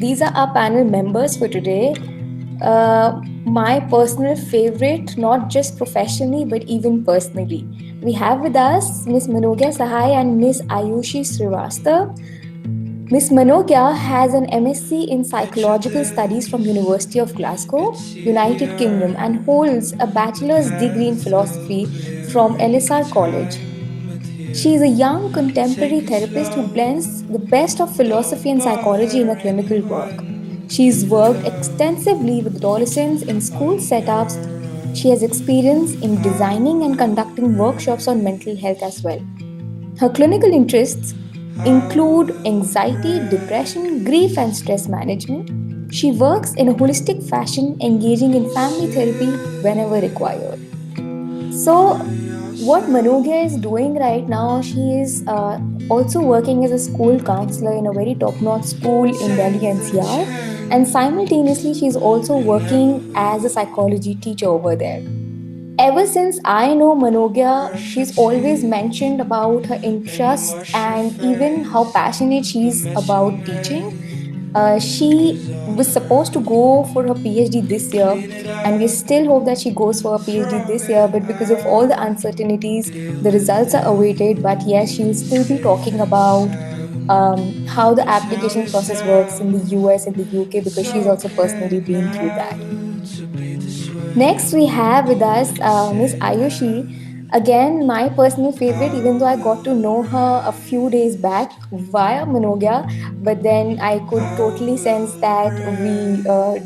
these are our panel members for today. My personal favorite, not just professionally but even personally. We have with us Miss Manogya Sahai and Miss Ayushi Srivastava. Miss Manogya has an MSc in Psychological Studies from University of Glasgow, United Kingdom, and holds a bachelor's degree in philosophy from LSR College. She is a young contemporary therapist who blends the best of philosophy and psychology in her clinical work. She's worked extensively with adolescents in school setups. She has experience in designing and conducting workshops on mental health as well. Her clinical interests include anxiety, depression, grief, and stress management. She works in a holistic fashion, engaging in family therapy whenever required. So, what Manogya is doing right now, she is also working as a school counselor in a very top notch school in Delhi NCR, and simultaneously, she's also working as a psychology teacher over there. Ever since I know Manogya, she's always mentioned about her interest and even how passionate she's about teaching. She was supposed to go for her PhD this year, and we still hope that she goes for her PhD this year. But because of all the uncertainties, the results are awaited. But yes, she'll still be talking about how the application process works in the US and the UK because she's also personally been through that. Next, we have with us Miss Ayushi. Again, my personal favorite, even though I got to know her a few days back via Manogya, but then I could totally sense that we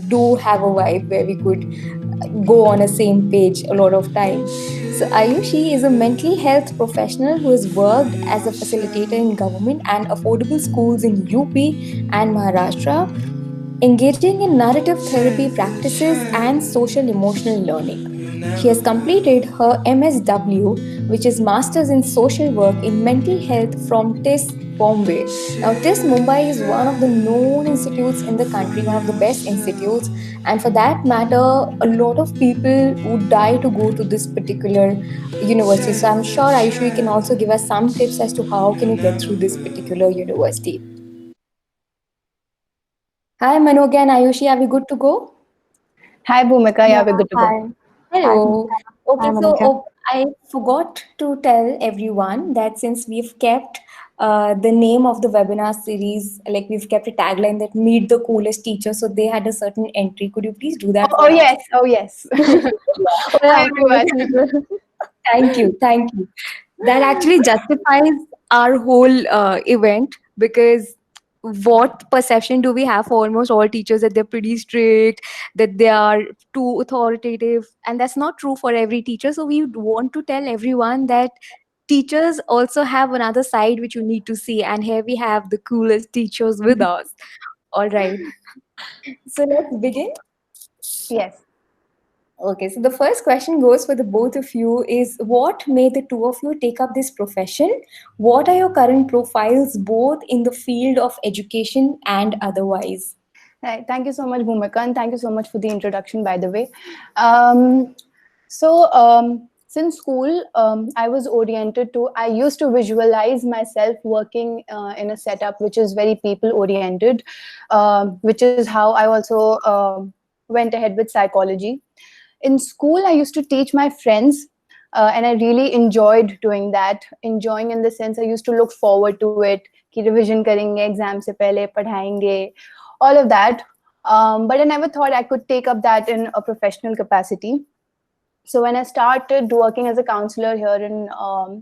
do have a vibe where we could go on a same page a lot of time. So Ayushi is a mental health professional who has worked as a facilitator in government and affordable schools in UP and Maharashtra, engaging in narrative therapy practices and social emotional learning. She has completed her MSW, which is Masters in Social Work in Mental Health from TIS Bombay. Now, TIS Mumbai is one of the known institutes in the country, one of the best institutes, and for that matter, a lot of people would die to go to this particular university. So, I'm sure Aishu can also give us some tips as to how can you get through this particular university. Hi, Manoga and Ayushi, are we good to go? Hi, Bhumika. Yeah, Yeah, we're good to go. hi. Hi, Hello. Bhumika. Okay, Hi, so Manojit. I forgot to tell everyone that since we've kept the name of the webinar series, like we've kept a tagline that meet the coolest teacher, so they had a certain entry. Could you please do that Oh for us? yes. Oh yes. Oh, yeah, Hi, of course, everyone. we will. Thank you. Thank you. That actually justifies our whole event because what perception do we have for almost all teachers that they're pretty strict, that they are too authoritative, and that's not true for every teacher. So we want to tell everyone that teachers also have another side which you need to see, and here we have the coolest teachers with us. All right, so let's begin. Yes. Okay, so the first question goes for the both of you is what made the two of you take up this profession? What are your current profiles both in the field of education and otherwise? Right. Thank you so much, Bhumika, and thank you so much for the introduction. By the way, um, since school, I was oriented to. I used to visualize myself working in a setup which is very people oriented, which is how I also went ahead with psychology. In school, I used to teach my friends, and I really enjoyed doing that. Enjoying in the sense, I used to look forward to it. कि revision करेंगे, exam से पहले पढ़ाएंगे, all of that. But I never thought I could take up that in a professional capacity. So when I started working as a counselor here in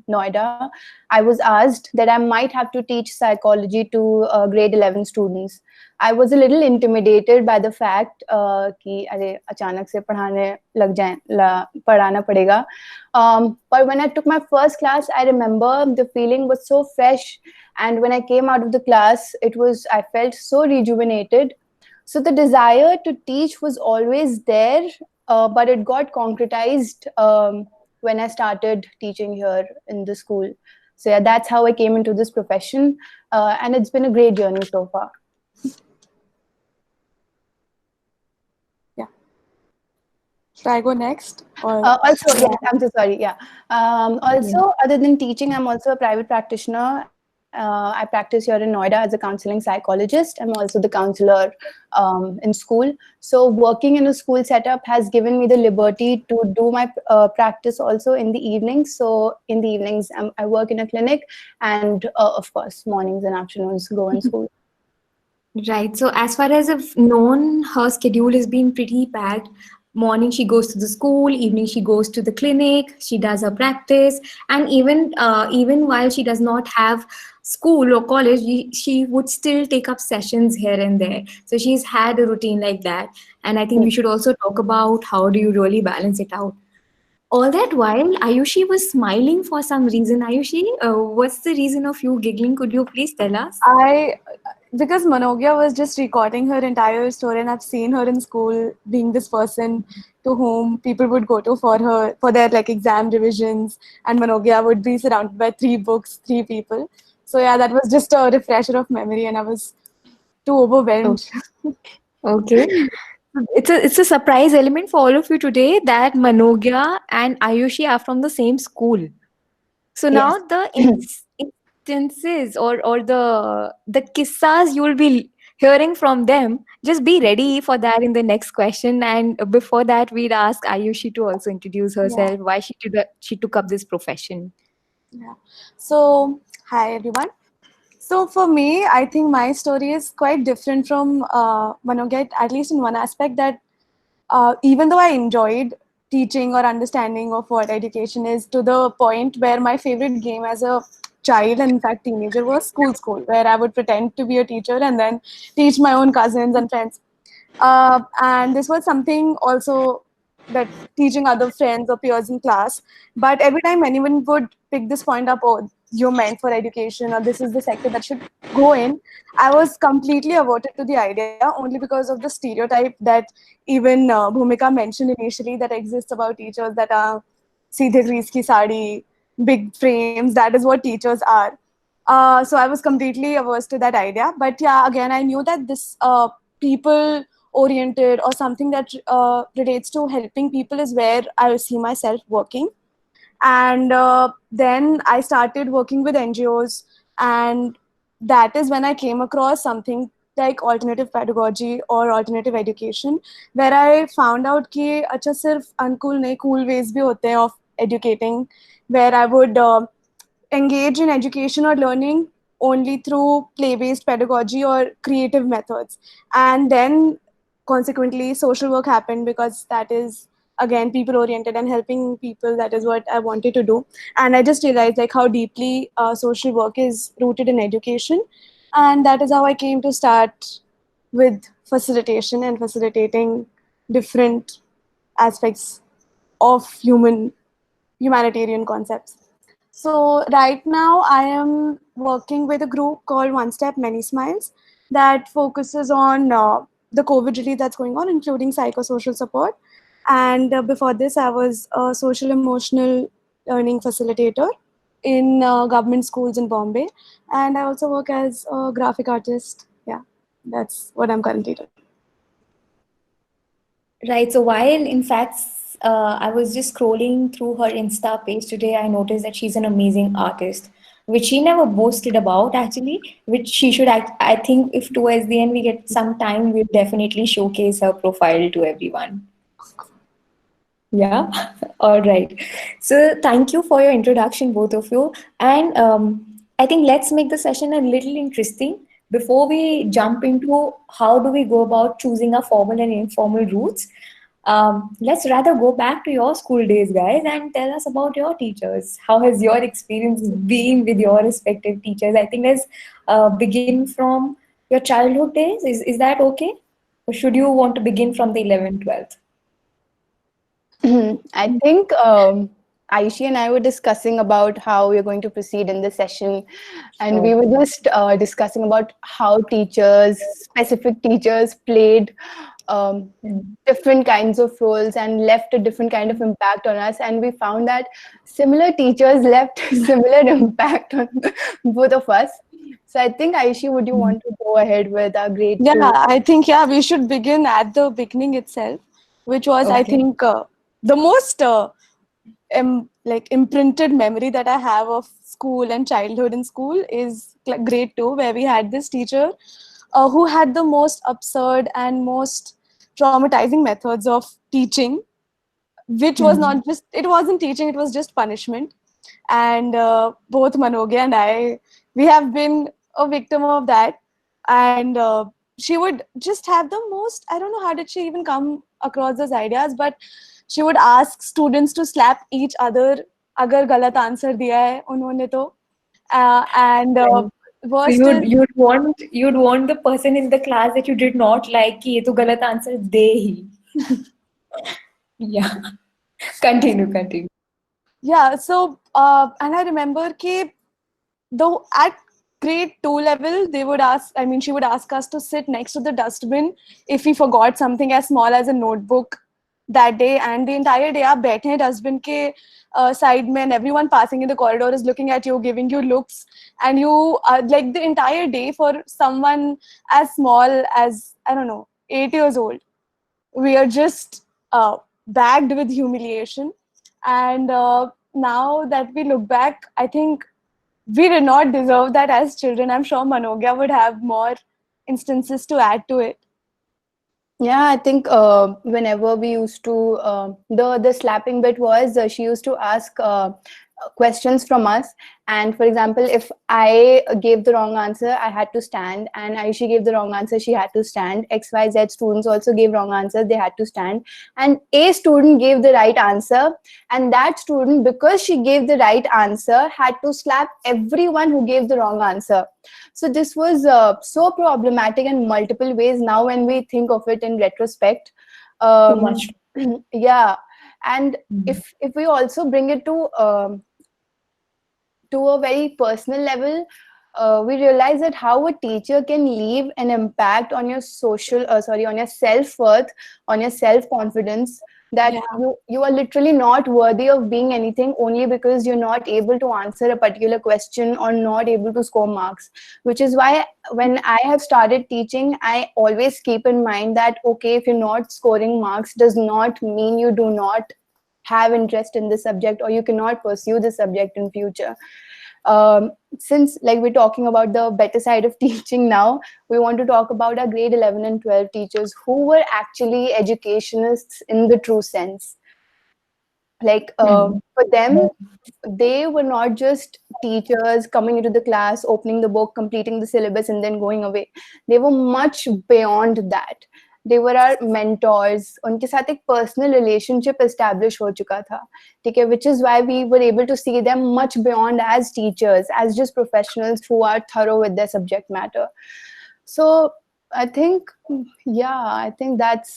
Noida, I was asked that I might have to teach psychology to grade 11 students. I was a little intimidated by the fact कि अरे अचानक से पढ़ाने लग जाए पढ़ाना पड़ेगा. But when I took my first class, I remember the feeling was so fresh, and when I came out of the class, I felt so rejuvenated. So the desire to teach was always there, but it got concretized when I started teaching here in the school. So yeah, that's how I came into this profession, and it's been a great journey so far. Yeah. Should I go next? Or Also, Yeah. yes, I'm so sorry. Yeah. Yeah. Also, other than teaching, I'm also a private practitioner, I practice here in Noida as a counseling psychologist. I'm also the counselor in school. So working in a school setup has given me the liberty to do my practice also in the evenings. So in the evenings, I work in a clinic, and of course, mornings and afternoons go in school. Right. So as far as I've known, her schedule has been pretty packed. Morning she goes to the school, evening she goes to the clinic, she does her practice, and even while she does not have school or college, she would still take up sessions here and there. So she's had a routine like that, and I think we should also talk about how do you really balance it out. All that while, Ayushi was smiling for some reason. Ayushi, what's the reason of you giggling? Could you please tell us? Because Manogia was just recording her entire story, and I've seen her in school being this person to whom people would go to for their like exam revisions, and Manogia would be surrounded by 3 books, 3 people. So yeah, that was just a refresher of memory, and I was too overwhelmed. Okay. It's a surprise element for all of you today that Manogya and Ayushi are from the same school. So Yes. now the instances or the kissas you will be hearing from them, just be ready for that in the next question. And before that, we'd ask Ayushi to also introduce Yeah. herself, why she took up this profession. Yeah. So, hi everyone. So for me, I think my story is quite different from Manoget, at least in one aspect that even though I enjoyed teaching or understanding of what education is, to the point where my favorite game as a child and in fact teenager was school, where I would pretend to be a teacher and then teach my own cousins and friends. And this was something also that teaching other friends or peers in class. But every time anyone would pick this point up, oh, you're meant for education, or this is the sector that should go in, I was completely averted to the idea only because of the stereotype that even Bhumika mentioned initially that exists about teachers, that are seedhe grease ki sari, big frames. That is what teachers are. So I was completely averse to that idea. But yeah, again, I knew that this people oriented or something that relates to helping people is where I see myself working. And then I started working with NGOs, and that is when I came across something like alternative pedagogy or alternative education, where I found out कि अच्छा सिर्फ uncool नहीं, cool ways भी होते हैं of educating, where I would engage in education or learning only through play-based pedagogy or creative methods. And then consequently social work happened, because that is again people oriented and helping people. That is what I wanted to do. And I just realized like how deeply social work is rooted in education. And that is how I came to start with facilitation and facilitating different aspects of humanitarian concepts. So right now I am working with a group called One Step Many Smiles that focuses on the COVID relief that's going on, including psychosocial support. And before this, I was a social emotional learning facilitator in government schools in Bombay. And I also work as a graphic artist. Yeah, that's what I'm currently doing. Right. So while in fact I was just scrolling through her Insta page today, I noticed that she's an amazing artist, which she never boasted about actually, which she should act. I think if towards the end we get some time, we'll definitely showcase her profile to everyone. Yeah. All right. So thank you for your introduction, both of you. And I think let's make the session a little interesting. Before we jump into how do we go about choosing our formal and informal routes, let's rather go back to your school days, guys, and tell us about your teachers. How has your experience been with your respective teachers? I think let's begin from your childhood days. Is that okay? Or should you want to begin from the 11th, 12th? I think Aishi and I were discussing about how we're going to proceed in this session, and we were just discussing about how specific teachers, played different kinds of roles and left a different kind of impact on us. And we found that similar teachers left similar impact on both of us. So I think Aishi, would you want to go ahead with our grade Yeah, two? I think we should begin at the beginning itself, which was I Okay. think the most like imprinted memory that I have of school and childhood in school is like grade 2, where we had this teacher who had the most absurd and most traumatizing methods of teaching, which was Mhm. not just, it wasn't teaching, it was just punishment. And both Manoge and I, we have been a victim of that. And she would just have the most, I don't know how did she even come across those ideas, but she would ask students to slap each other अगर गलत answer दिया है उन्होंने तो and Right. So worst is you'd want the person in the class that you did not like कि ये तो गलत answer they he. Yeah. Continue. yeah. So and I remember कि though at grade 2 level they would ask, I mean she would ask us to sit next to the dustbin if we forgot something as small as a notebook that day, and the entire day आप बैठे हैं dustbin के side में, and everyone passing in the corridor is looking at you, giving you looks, and you like the entire day for someone as small as, I don't know, 8 years old, we are just bagged with humiliation. And now that we look back, I think we did not deserve that as children. I'm sure Manogya would have more instances to add to it. Yeah, I think whenever we used to the slapping bit was she used to ask questions from us, and for example, if I gave the wrong answer, I had to stand, and Aishi gave the wrong answer, she had to stand. XYZ students also gave wrong answers, they had to stand, and a student gave the right answer, and that student, because she gave the right answer, had to slap everyone who gave the wrong answer. So this was so problematic in multiple ways now when we think of it in retrospect. Too much. Yeah, and Mhm. if we also bring it to a very personal level, we realize that how a teacher can leave an impact on your on your self-worth, on your self-confidence, that Yeah. you are literally not worthy of being anything only because you're not able to answer a particular question or not able to score marks. Which is why when I have started teaching, I always keep in mind that, okay, if you're not scoring marks does not mean you do not have interest in the subject or you cannot pursue the subject in future. Since like we're talking about the better side of teaching now, we want to talk about our grade 11 and 12 teachers who were actually educationists in the true sense. Like Mhm. for them, they were not just teachers coming into the class, opening the book, completing the syllabus, and then going away. They were much beyond that. They were our mentors. उनके साथ एक personal relationship establish हो चुका था, ठीक है? Which is why we were able to see them much beyond as teachers, as just professionals who are thorough with their subject matter. So I think, yeah, I think that's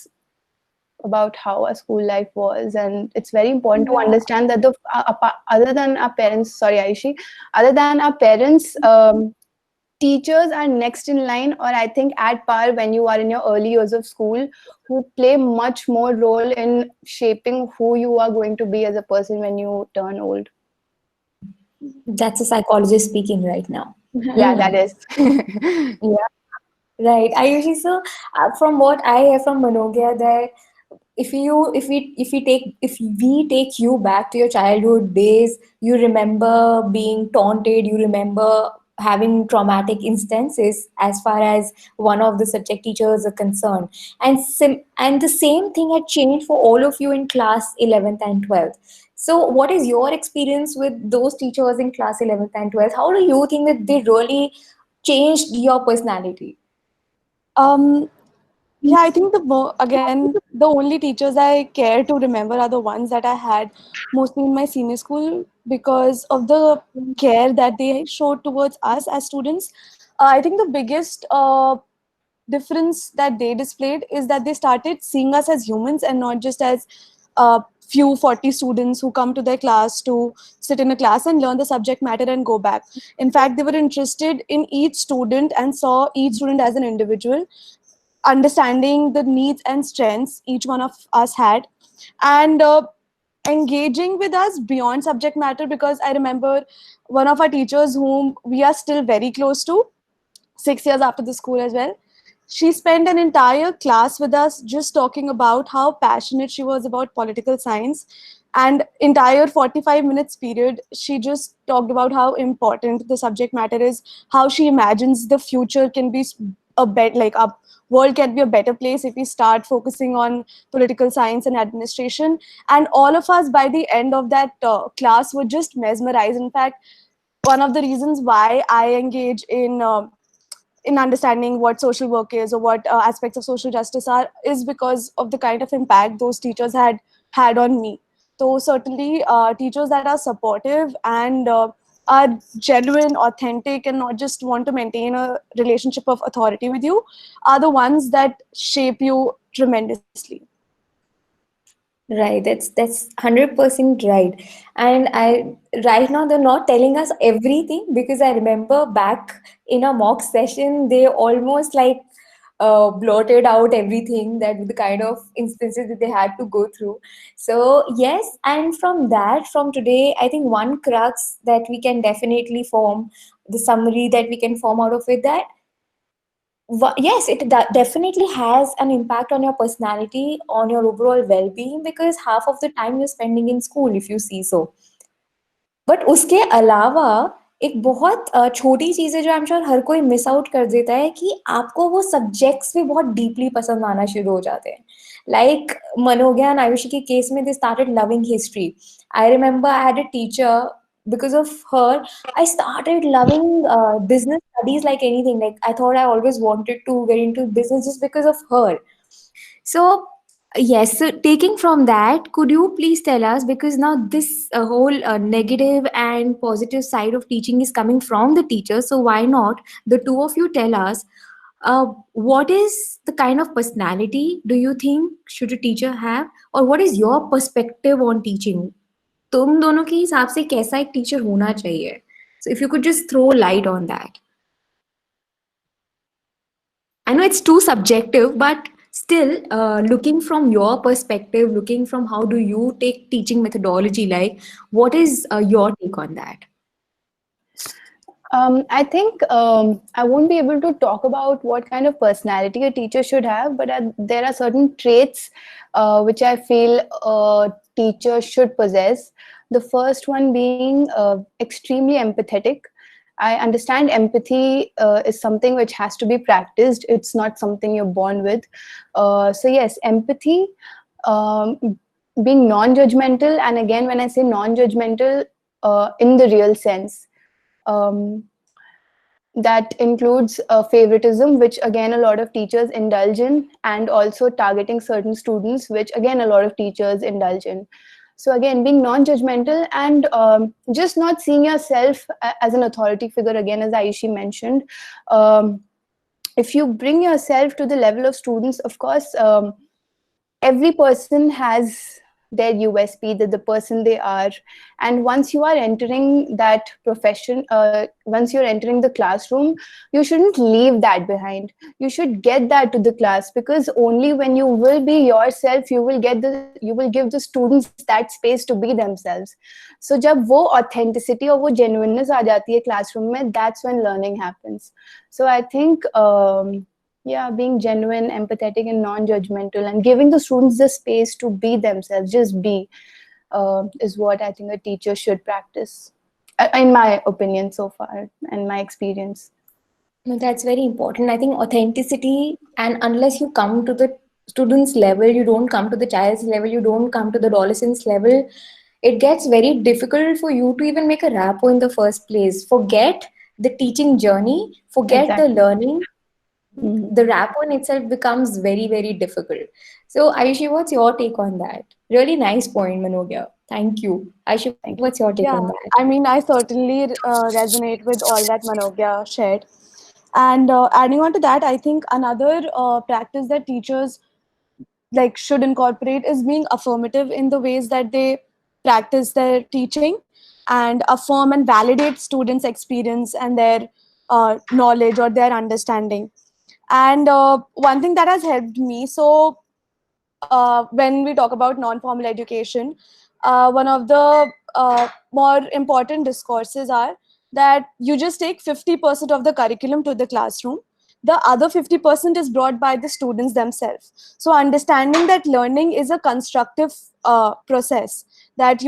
about how our school life was, and it's very important to Yeah. understand that the other than our parents, sorry Aishi, other than our parents, teachers are next in line, or I think at par when you are in your early years of school, who play much more role in shaping who you are going to be as a person when you turn old. That's a psychologist speaking right now. Yeah, that is. Yeah, right. I usually so from what I hear from Manogya that if we take you back to your childhood days, you remember being taunted, you remember having traumatic instances as far as one of the subject teachers are concerned, and the same thing had changed for all of you in class 11th and 12th. So what is your experience with those teachers in class 11th and 12th? How do you think that they really changed your personality? Um, yeah, I think again, the only teachers I care to remember are the ones that I had mostly in my senior school because of the care that they showed towards us as students. I think the biggest difference that they displayed is that they started seeing us as humans and not just as few 40 students who come to their class to sit in a class and learn the subject matter and go back. In fact, they were interested in each student and saw each student as an individual, understanding the needs and strengths each one of us had, and engaging with us beyond subject matter. Because I remember one of our teachers whom we are still very close to 6 years after the school as well. She spent an entire class with us just talking about how passionate she was about political science, And entire 45 minutes period, she just talked about how important the subject matter is, how she imagines the future can be a bet like a world can be a better place if we start focusing on political science and administration. And all of us by the end of that class were just mesmerized. In fact, one of the reasons why I engage in understanding what social work is, or what aspects of social justice are, is because of the kind of impact those teachers had on me. So certainly teachers that are supportive and are genuine, authentic, and not just want to maintain a relationship of authority with you are the ones that shape you tremendously. Right, that's 100% right. And I right now they're not telling us everything, because I remember back in a mock session they almost like blotted out everything, that the kind of instances that they had to go through. So yes, and from today, I think one crux that we can definitely form, the summary that we can form out of it, that yes, it definitely has an impact on your personality, on your overall well-being, because half of the time you're spending in school, if you see so. But उसके अलावा एक बहुत छोटी चीज़ है जो I am sure हर कोई miss out कर देता है, कि आपको वो सब्जेक्ट्स भी बहुत डीपली पसंद आना शुरू हो जाते हैं. लाइक मनोज्ञा एंड आयुषी के केस में they started loving history. I remember I had a teacher, because of her I started loving business studies like anything. Like I thought I always wanted to get into business just because of her. So, yes, so taking from that, could you please tell us, because now this whole negative and positive side of teaching is coming from the teacher, so why not the two of you tell us what is the kind of personality do you think should a teacher have, or what is your perspective on teaching? तुम दोनों के हिसाब से कैसा एक teacher होना चाहिए? So if you could just throw light on that. I know it's too subjective, but still, looking from your perspective, looking from how do you take teaching methodology, like what is your take on that? I think I won't be able to talk about what kind of personality a teacher should have, but there are certain traits which I feel a teacher should possess. The first one being extremely empathetic. I understand empathy is something which has to be practiced. It's not something you're born with. So yes, empathy, being non-judgmental, and again, when I say non-judgmental, in the real sense. That includes favoritism, which again a lot of teachers indulge in, and also targeting certain students, which again a lot of teachers indulge in. So again, being non-judgmental and just not seeing yourself as an authority figure, again, as Ayushi mentioned. If you bring yourself to the level of students, of course, every person has their USP, that the person they are. And once you are entering that profession, once you're entering the classroom, you shouldn't leave that behind. You should get that to the class, because only when you will be yourself, you will give the students that space to be themselves. So jab wo authenticity or wo genuineness aa jati hai classroom mein, that's when learning happens. So I think yeah, being genuine, empathetic, and non-judgmental, and giving the students the space to be themselves, just be, is what I think a teacher should practice, in my opinion so far, and my experience. No, that's very important. I think authenticity, and unless you come to the student's level, you don't come to the child's level, you don't come to the adolescent's level, it gets very difficult for you to even make a rapport in the first place. Forget the teaching journey, forget Exactly. the learning. Mhm. The rapport in itself becomes very, very difficult. So, Ayushi, what's your take on that? Really nice point, Manogya. Thank you. Ayushi, Thank what's your take Yeah, on that? I mean, I certainly resonate with all that Manogya shared. And adding on to that, I think another practice that teachers like should incorporate is being affirmative in the ways that they practice their teaching, and affirm and validate students' experience and their knowledge or their understanding. And one thing that has helped me, so when we talk about non-formal education, one of the more important discourses are that you just take 50% of the curriculum to the classroom. The other 50% is brought by the students themselves. So understanding that learning is a constructive process, that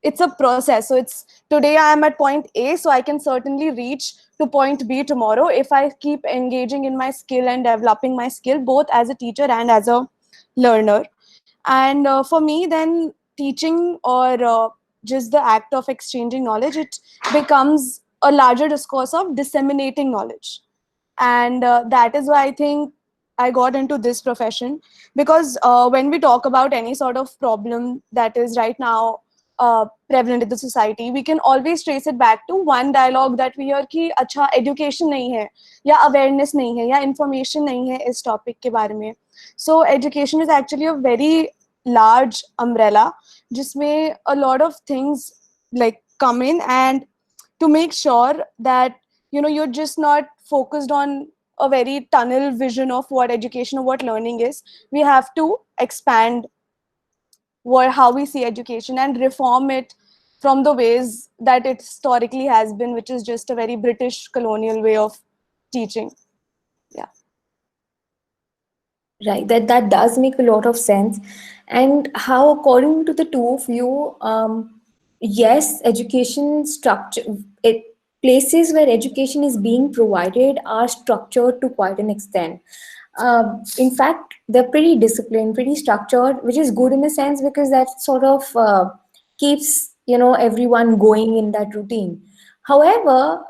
it's a process. So it's today I am at point A, so I can certainly reach to point B tomorrow if I keep engaging in my skill and developing my skill both as a teacher and as a learner. And for me, then teaching or just the act of exchanging knowledge, it becomes a larger discourse of disseminating knowledge. And that is why I think I got into this profession, because when we talk about any sort of problem that is right now prevalent in the society, we can always trace it back to one dialogue that we hear कि अच्छा education नहीं है या awareness नहीं है या information नहीं है इस topic के बारे में. So education is actually a very large umbrella जिसमें a lot of things like come in, and to make sure that you're just not focused on a very tunnel vision of what education or what learning is. We have to expand how we see education and reform it from the ways that it historically has been, which is just a very British colonial way of teaching. Yeah. Right, that does make a lot of sense. And how, according to the two of you, yes, education structure, places where education is being provided are structured to quite an extent. In fact, they're pretty disciplined, pretty structured, which is good in a sense because that sort of keeps everyone going in that routine. However,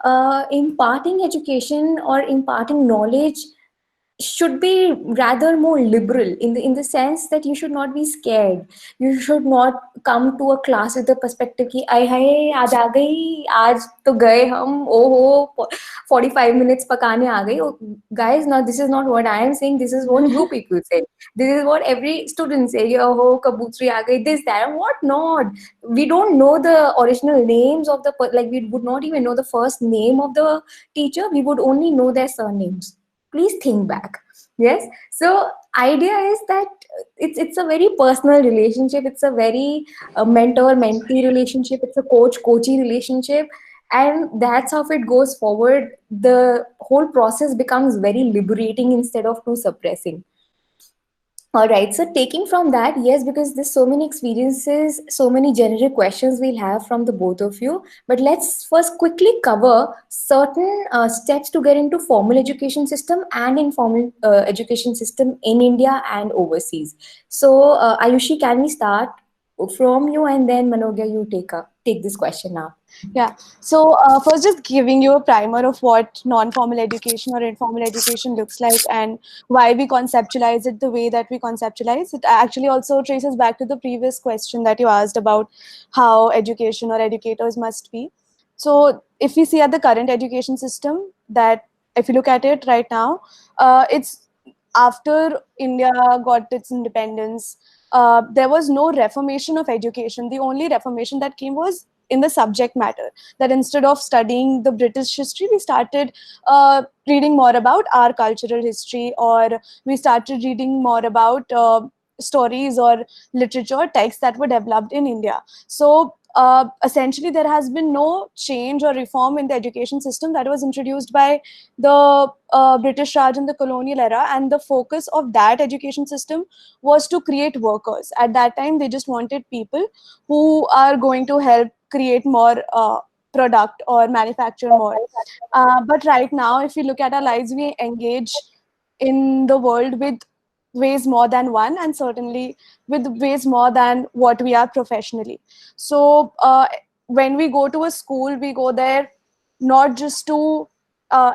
imparting education or imparting knowledge should be rather more liberal in the sense that you should not be scared. You should not come to a class with the perspective कि आई हाय आज आ गई, आज तो गए हम, ओहो 45 minutes पकाने आ गई. Oh, guys, now this is not what I am saying, this is what you people say, this is what every student say, oh kabutri aa gayi, this that and what not. We don't know the original names of the like we would not even know the first name of the teacher, we would only know their surnames. Please think back. Yes, so idea is that it's a very personal relationship, it's a very mentor mentee relationship, it's a coach coachee relationship, and that's how it goes forward. The whole process becomes very liberating instead of too suppressing. All right, so taking from that, yes, because there's so many experiences, so many generic questions we'll have from the both of you. But let's first quickly cover certain steps to get into formal education system and informal education system in India and overseas. So, Ayushi, can we start from you, and then Manogya, you take this question now. Yeah. So first, just giving you a primer of what non-formal education or informal education looks like and why we conceptualize it the way that we conceptualize it. Actually, also traces back to the previous question that you asked about how education or educators must be. So if we see at the current education system, that if you look at it right now, it's after India got its independence, there was no reformation of education. The only reformation that came was in the subject matter, that instead of studying the British history, we started reading more about our cultural history, or we started reading more about stories or literature texts that were developed in India. So essentially there has been no change or reform in the education system that was introduced by the British Raj in the colonial era, and the focus of that education system was to create workers. At that time, they just wanted people who are going to help create more product or manufacture more. But right now, if we look at our lives, we engage in the world with ways more than one, and certainly with ways more than what we are professionally. So when we go to a school, we go there not just to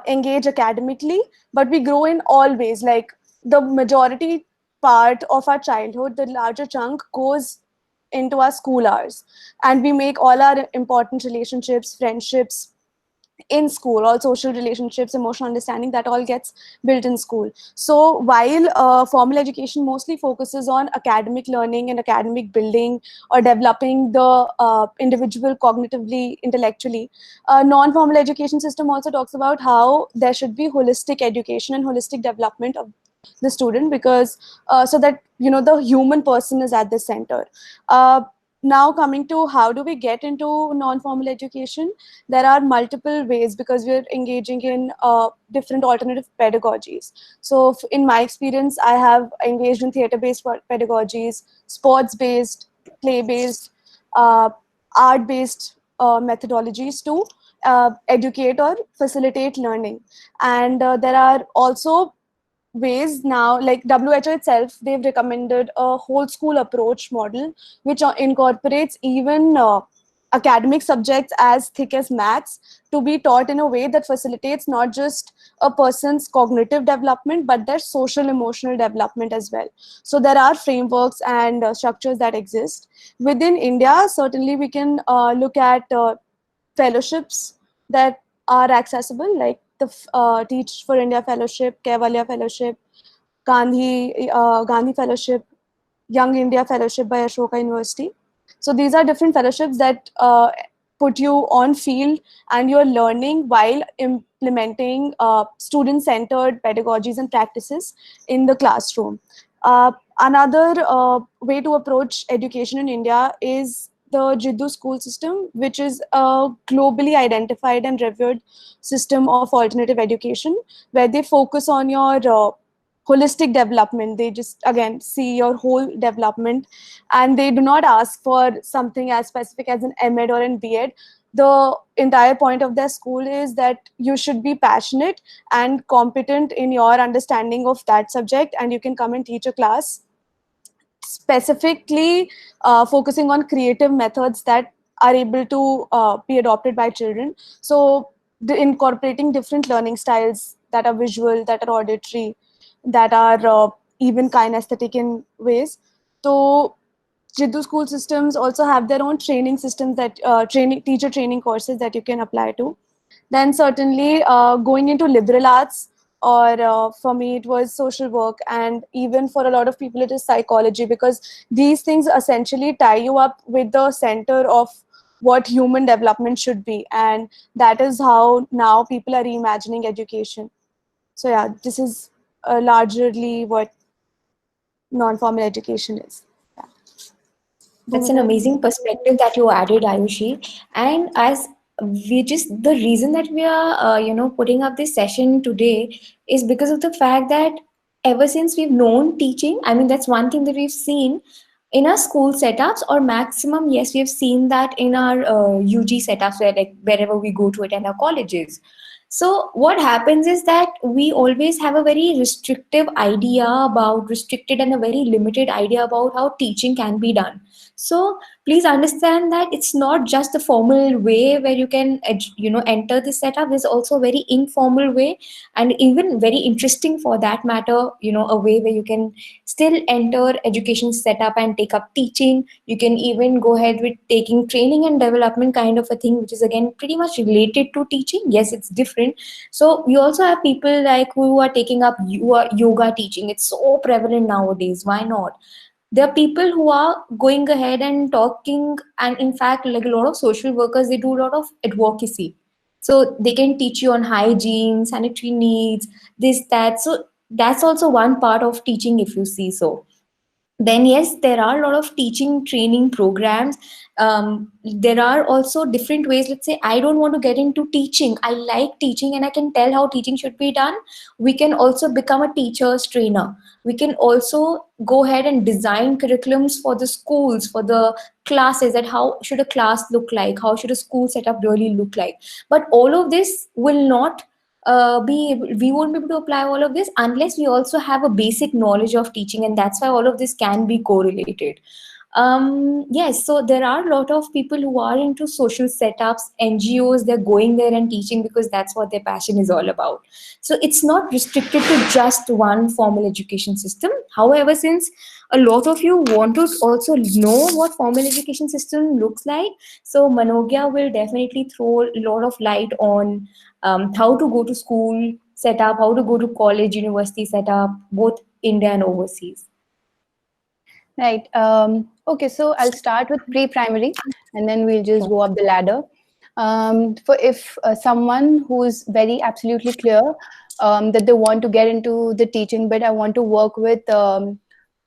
engage academically, but we grow in all ways. Like the majority part of our childhood, the larger chunk goes into our school hours, and we make all our important relationships, friendships in school, all social relationships, emotional understanding, that all gets built in school. So while formal education mostly focuses on academic learning and academic building or developing the individual cognitively, intellectually, non-formal education system also talks about how there should be holistic education and holistic development of the student, because so that the human person is at the center. Now coming to how do we get into non-formal education, there are multiple ways, because we're engaging in different alternative pedagogies. So in my experience, I have engaged in theater-based pedagogies, sports-based, play-based, art-based methodologies to educate or facilitate learning. And there are also ways now, like WHO itself, they've recommended a whole school approach model, which incorporates even academic subjects as thick as maths to be taught in a way that facilitates not just a person's cognitive development, but their social emotional development as well. So there are frameworks and structures that exist. Within India, certainly we can look at fellowships that are accessible, like the Teach for India Fellowship, Kevalia Fellowship, Gandhi Fellowship, Young India Fellowship by Ashoka University. So these are different fellowships that put you on field and you're learning while implementing student-centered pedagogies and practices in the classroom. Another way to approach education in India is the Jiddu school system, which is a globally identified and revered system of alternative education, where they focus on your holistic development. They just, again, see your whole development, and they do not ask for something as specific as an MEd or an BEd. The entire point of their school is that you should be passionate and competent in your understanding of that subject, and you can come and teach a class specifically focusing on creative methods that are able to be adopted by children. So incorporating different learning styles that are visual, that are auditory, that are even kinesthetic in ways. So Jiddu school systems also have their own training systems, that teacher training courses that you can apply to. Then certainly going into liberal arts, or for me it was social work, and even for a lot of people it is psychology, because these things essentially tie you up with the center of what human development should be, and that is how now people are reimagining education. So yeah, this is largely what non-formal education is. Yeah. That's an amazing perspective that you added, Ayushi. And as we just, the reason that we are, putting up this session today is because of the fact that ever since we've known teaching, I mean, that's one thing that we've seen in our school setups, or maximum, yes, we have seen that in our UG setups, where like wherever we go to attend our colleges. So what happens is that we always have a very restrictive idea about restricted and a very limited idea about how teaching can be done. So please understand that it's not just the formal way where you can enter the setup. There's also a very informal way, and even very interesting for that matter, a way where you can still enter education setup and take up teaching. You can even go ahead with taking training and development kind of a thing, which is again pretty much related to teaching. Yes, it's different. So we also have people like who are taking up yoga teaching. It's so prevalent nowadays. Why not? There are people who are going ahead and talking, and in fact, like a lot of social workers, they do a lot of advocacy. So they can teach you on hygiene, sanitary needs, this, that. So that's also one part of teaching, if you see so. Then yes, there are a lot of teaching training programs. There are also different ways. Let's say I don't want to get into teaching, I like teaching and I can tell how teaching should be done. We can also become a teacher's trainer. We can also go ahead and design curriculums for the schools, for the classes, that how should a class look like, how should a school setup really look like. But all of this will not we won't be able to apply all of this unless we also have a basic knowledge of teaching, and that's why all of this can be correlated. Yes, so there are a lot of people who are into social setups, NGOs, they're going there and teaching because that's what their passion is all about. So it's not restricted to just one formal education system. However, since a lot of you want to also know what formal education system looks like, so Manogya will definitely throw a lot of light on how to go to school setup, how to go to college, university setup, both India and overseas. Right. Okay, so I'll start with pre-primary and then we'll just go up the ladder. For if someone who's very absolutely clear that they want to get into the teaching, but I want to work with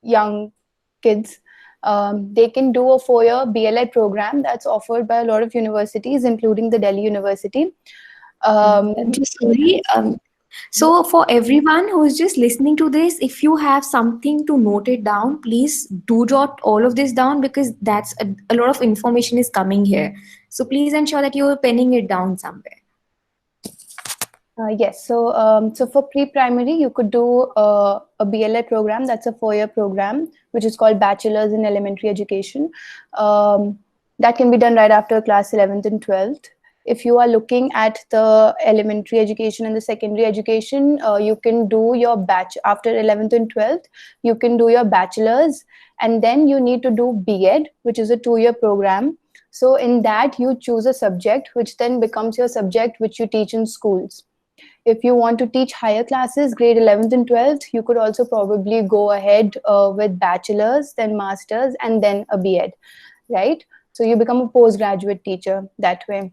young kids, they can do a 4-year BLEd program that's offered by a lot of universities, including the Delhi University. I'm just sorry. So, for everyone who is just listening to this, if you have something to note it down, please do jot all of this down because that's a lot of information is coming here. So, please ensure that you're penning it down somewhere. Yes. So for pre-primary, you could do a BLEd program. That's a 4-year program, which is called Bachelor's in Elementary Education. That can be done right after class 11th and 12th. If you are looking at the elementary education and the secondary education, you can do your batch after 11th and 12th. You can do your bachelor's, and then you need to do BEd, which is a 2-year program. So in that, you choose a subject, which then becomes your subject, which you teach in schools. If you want to teach higher classes, grade 11th and 12th, you could also probably go ahead with bachelor's, then master's, and then a BEd, right? So you become a postgraduate teacher that way.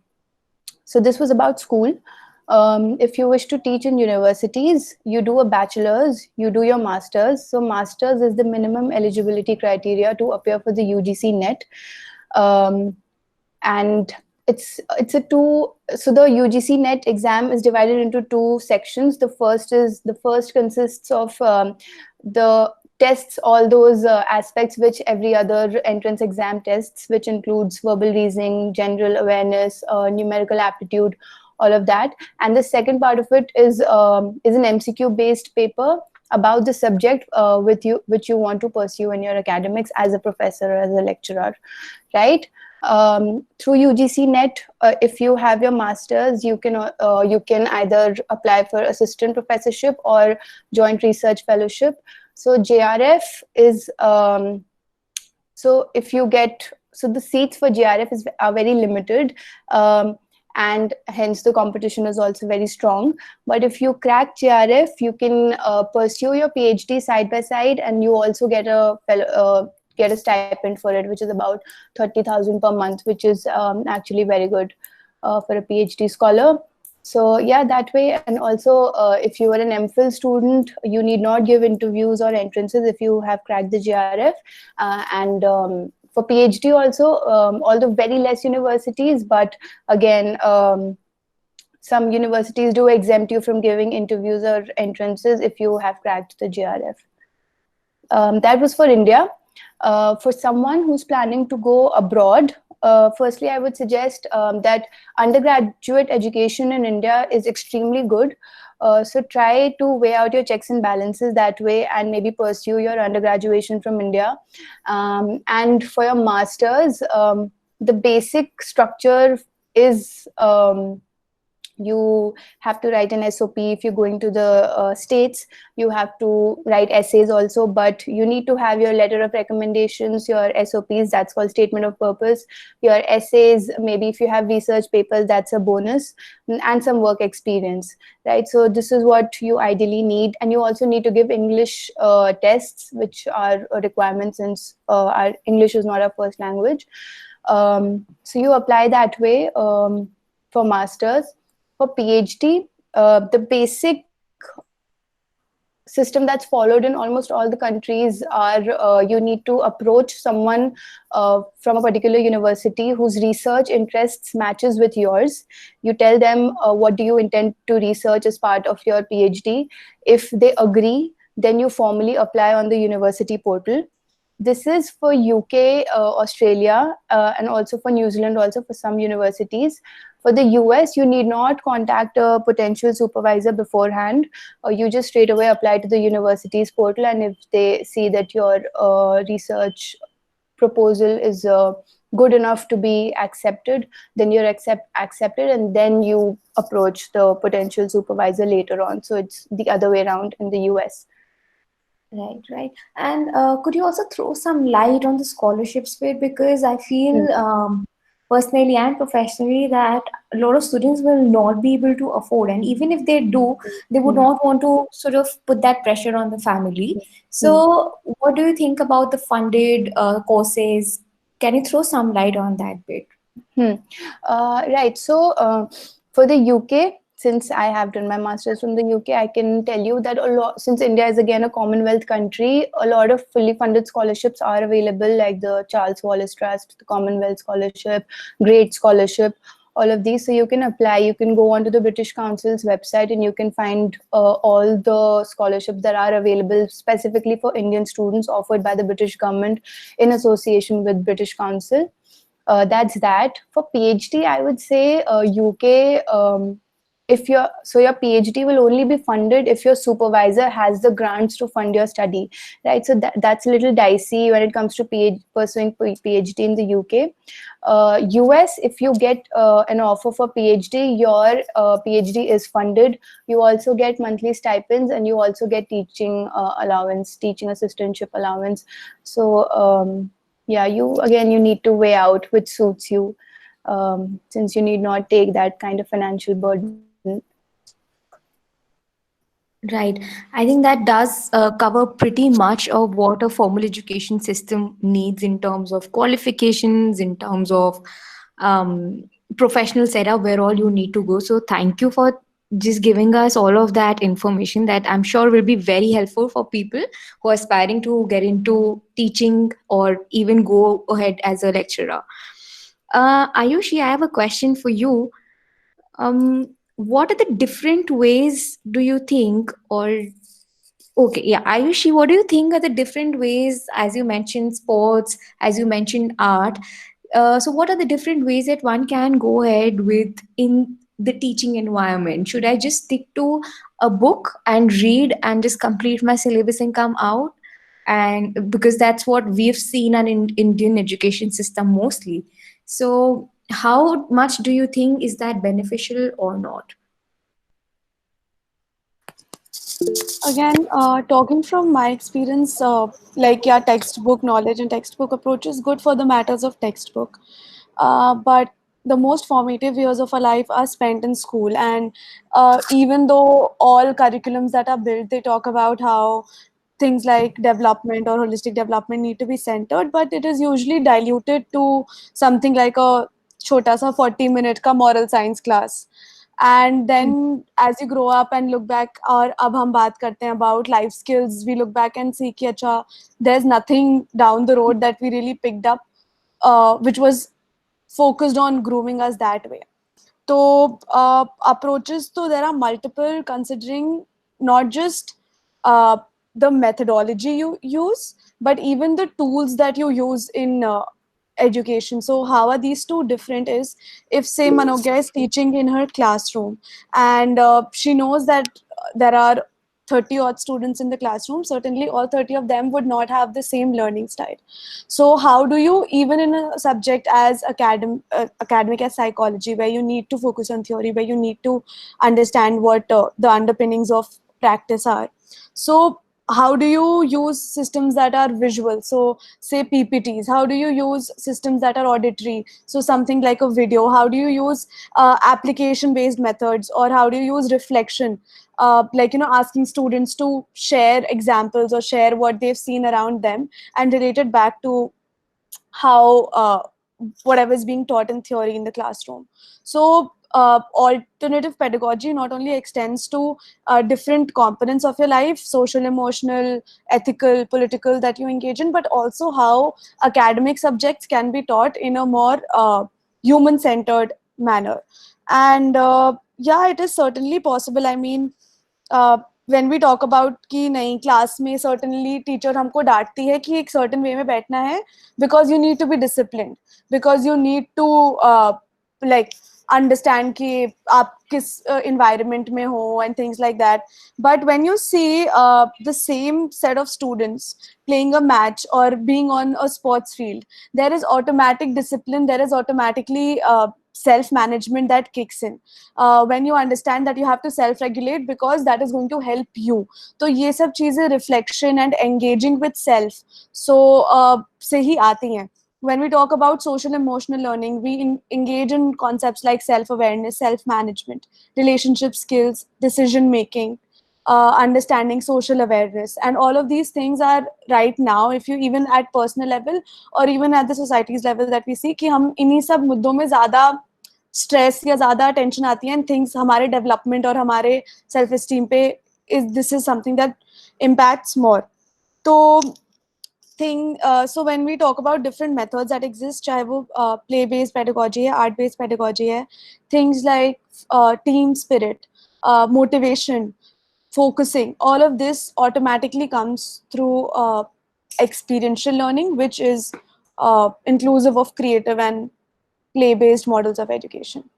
So this was about school. If you wish to teach in universities, you do a bachelor's, you do your master's. So master's is the minimum eligibility criteria to appear for the UGC NET. And it's a two, so the UGC NET exam is divided into 2 sections. The first consists of the tests all those aspects which every other entrance exam tests, which includes verbal reasoning, general awareness, numerical aptitude, all of that. And the second part of it is an MCQ based paper about the subject which you want to pursue in your academics as a professor or as a lecturer, right? Through UGC NET, if you have your masters, you can either apply for assistant professorship or joint research fellowship. So JRF is so if you get, so the seats for JRF are very limited, and hence the competition is also very strong. But if you crack JRF, you can pursue your PhD side by side, and you also get a stipend for it, which is about 30,000 per month, which is actually very good for a PhD scholar. So yeah, that way. And also, if you are an MPhil student, you need not give interviews or entrances if you have cracked the JRF. And for PhD also, although very less universities, but again, some universities do exempt you from giving interviews or entrances if you have cracked the JRF. That was for India. For someone who's planning to go abroad, firstly, I would suggest that undergraduate education in India is extremely good. So try to weigh out your checks and balances that way and maybe pursue your undergraduation from India. And for your masters, the basic structure is you have to write an SOP. If you're going to the States, you have to write essays also, but you need to have your letter of recommendations, your SOPs, that's called statement of purpose, your essays, maybe if you have research papers, that's a bonus, and some work experience, right? So this is what you ideally need. And you also need to give English tests, which are a requirement since our English is not our first language. So you apply that way for masters. For PhD, the basic system that's followed in almost all the countries are you need to approach someone from a particular university whose research interests matches with yours. You tell them what do you intend to research as part of your PhD. If they agree, then you formally apply on the university portal. This is for UK, Australia, and also for New Zealand, also for some universities. For the US, you need not contact a potential supervisor beforehand. You just straight away apply to the university's portal, and if they see that your research proposal is good enough to be accepted, then you're accepted, and then you approach the potential supervisor later on. So it's the other way around in the US. Right. And could you also throw some light on the scholarships bit? Because I feel personally and professionally that a lot of students will not be able to afford, and even if they do, they would not want to sort of put that pressure on the family. So what do you think about the funded courses? Can you throw some light on that bit? Right. So for the UK, since I have done my master's from the UK, I can tell you that a lot, since India is again a Commonwealth country, a lot of fully funded scholarships are available, like the Charles Wallace Trust, the Commonwealth Scholarship, Great Scholarship. all of these. So you can apply, you can go onto the British Council's website and you can find all the scholarships that are available specifically for Indian students offered by the British government in association with British Council. That's that. For PhD, I would say UK, if your PhD will only be funded if your supervisor has the grants to fund your study, right? So that's a little dicey when it comes to pursuing PhD in the UK. US, if you get an offer for PhD, your PhD is funded. You also get monthly stipends, and you also get teaching allowance, teaching assistantship allowance. So yeah, you need to weigh out which suits you, since you need not take that kind of financial burden. Right. I think that does cover pretty much of what a formal education system needs in terms of qualifications, in terms of professional setup, where all you need to go. So thank you for just giving us all of that information that I'm sure will be very helpful for people who are aspiring to get into teaching or even go ahead as a lecturer. Ayushi, I have a question for you. What are the different ways do you think, or okay, yeah, Ayushi, what do you think are the different ways, as you mentioned sports, as you mentioned art? So, what are the different ways that one can go ahead with in the teaching environment? Should I just stick to a book and read and just complete my syllabus and come out? And because that's what we've seen in Indian education system mostly. So, how much do you think is that beneficial or not? Again, talking from my experience, like yeah, textbook knowledge and textbook approach is good for the matters of textbook, but the most formative years of our life are spent in school. And even though all curriculums that are built, they talk about how things like development or holistic development need to be centered, but it is usually diluted to something like a chota sa 40-minute ka moral science class. And then as you grow up and look back, or ab hum baat karte hain about life skills, we look back and see ki acha, there's nothing down the road that we really picked up, which was focused on grooming us that way. So approaches, so there are multiple, considering not just the methodology you use, but even the tools that you use in education. So how are these two different is, if say Manogya is teaching in her classroom and she knows that there are 30 odd students in the classroom, certainly all 30 of them would not have the same learning style. So how do you, even in a subject as academic as psychology, where you need to focus on theory, where you need to understand what the underpinnings of practice are, so how do you use systems that are visual? So say PPTs. How do you use systems that are auditory? So something like a video. How do you use application based methods, or how do you use reflection, like asking students to share examples or share what they've seen around them and relate it back to how whatever is being taught in theory in the classroom. So alternative pedagogy not only extends to different components of your life, social, emotional, ethical, political, that you engage in, but also how academic subjects can be taught in a more human-centered manner. And yeah, it is certainly possible. I mean, when we talk about कि नहीं class में certainly teacher हमको डांटती है कि एक certain way में बैठना है, because you need to be disciplined, because you need to like understand कि आप किस environment में हो and things like that. But when you see the same set of students playing a match or being on a sports field, there is automatic discipline, there is automatically self-management that kicks in when you understand that you have to self-regulate, because that is going to help you. तो ये सब चीजें reflection and engaging with self से ही आती हैं. When we talk about social emotional learning, we engage in concepts like self-awareness, self-management, relationship skills, decision making, understanding social awareness, and all of these things are right now, if you even at personal level or even at the society's level, that we see कि हम इन्हीं सब मुद्दों में ज़्यादा stress या ज़्यादा tension आती है, and things हमारे development और हमारे self esteem पे this is something that impacts more. तो thing. So when we talk about different methods that exist, चाहे वो play based pedagogy है, art based pedagogy है, things like team spirit, motivation, focusing, all of this automatically comes through experiential learning, which is inclusive of creative and play based models of education.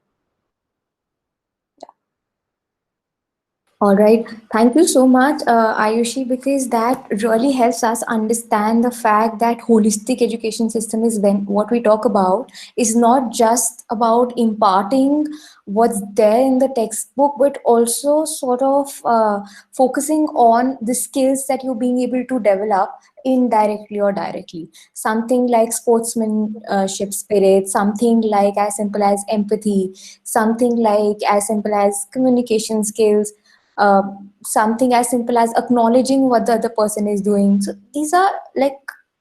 All right. Thank you so much, Ayushi, because that really helps us understand the fact that holistic education system is when what we talk about is not just about imparting what's there in the textbook, but also sort of focusing on the skills that you're being able to develop indirectly or directly. Something like sportsmanship spirit, something like as simple as empathy, something like as simple as communication skills, uh, something as simple as acknowledging what the other person is doing. So these are like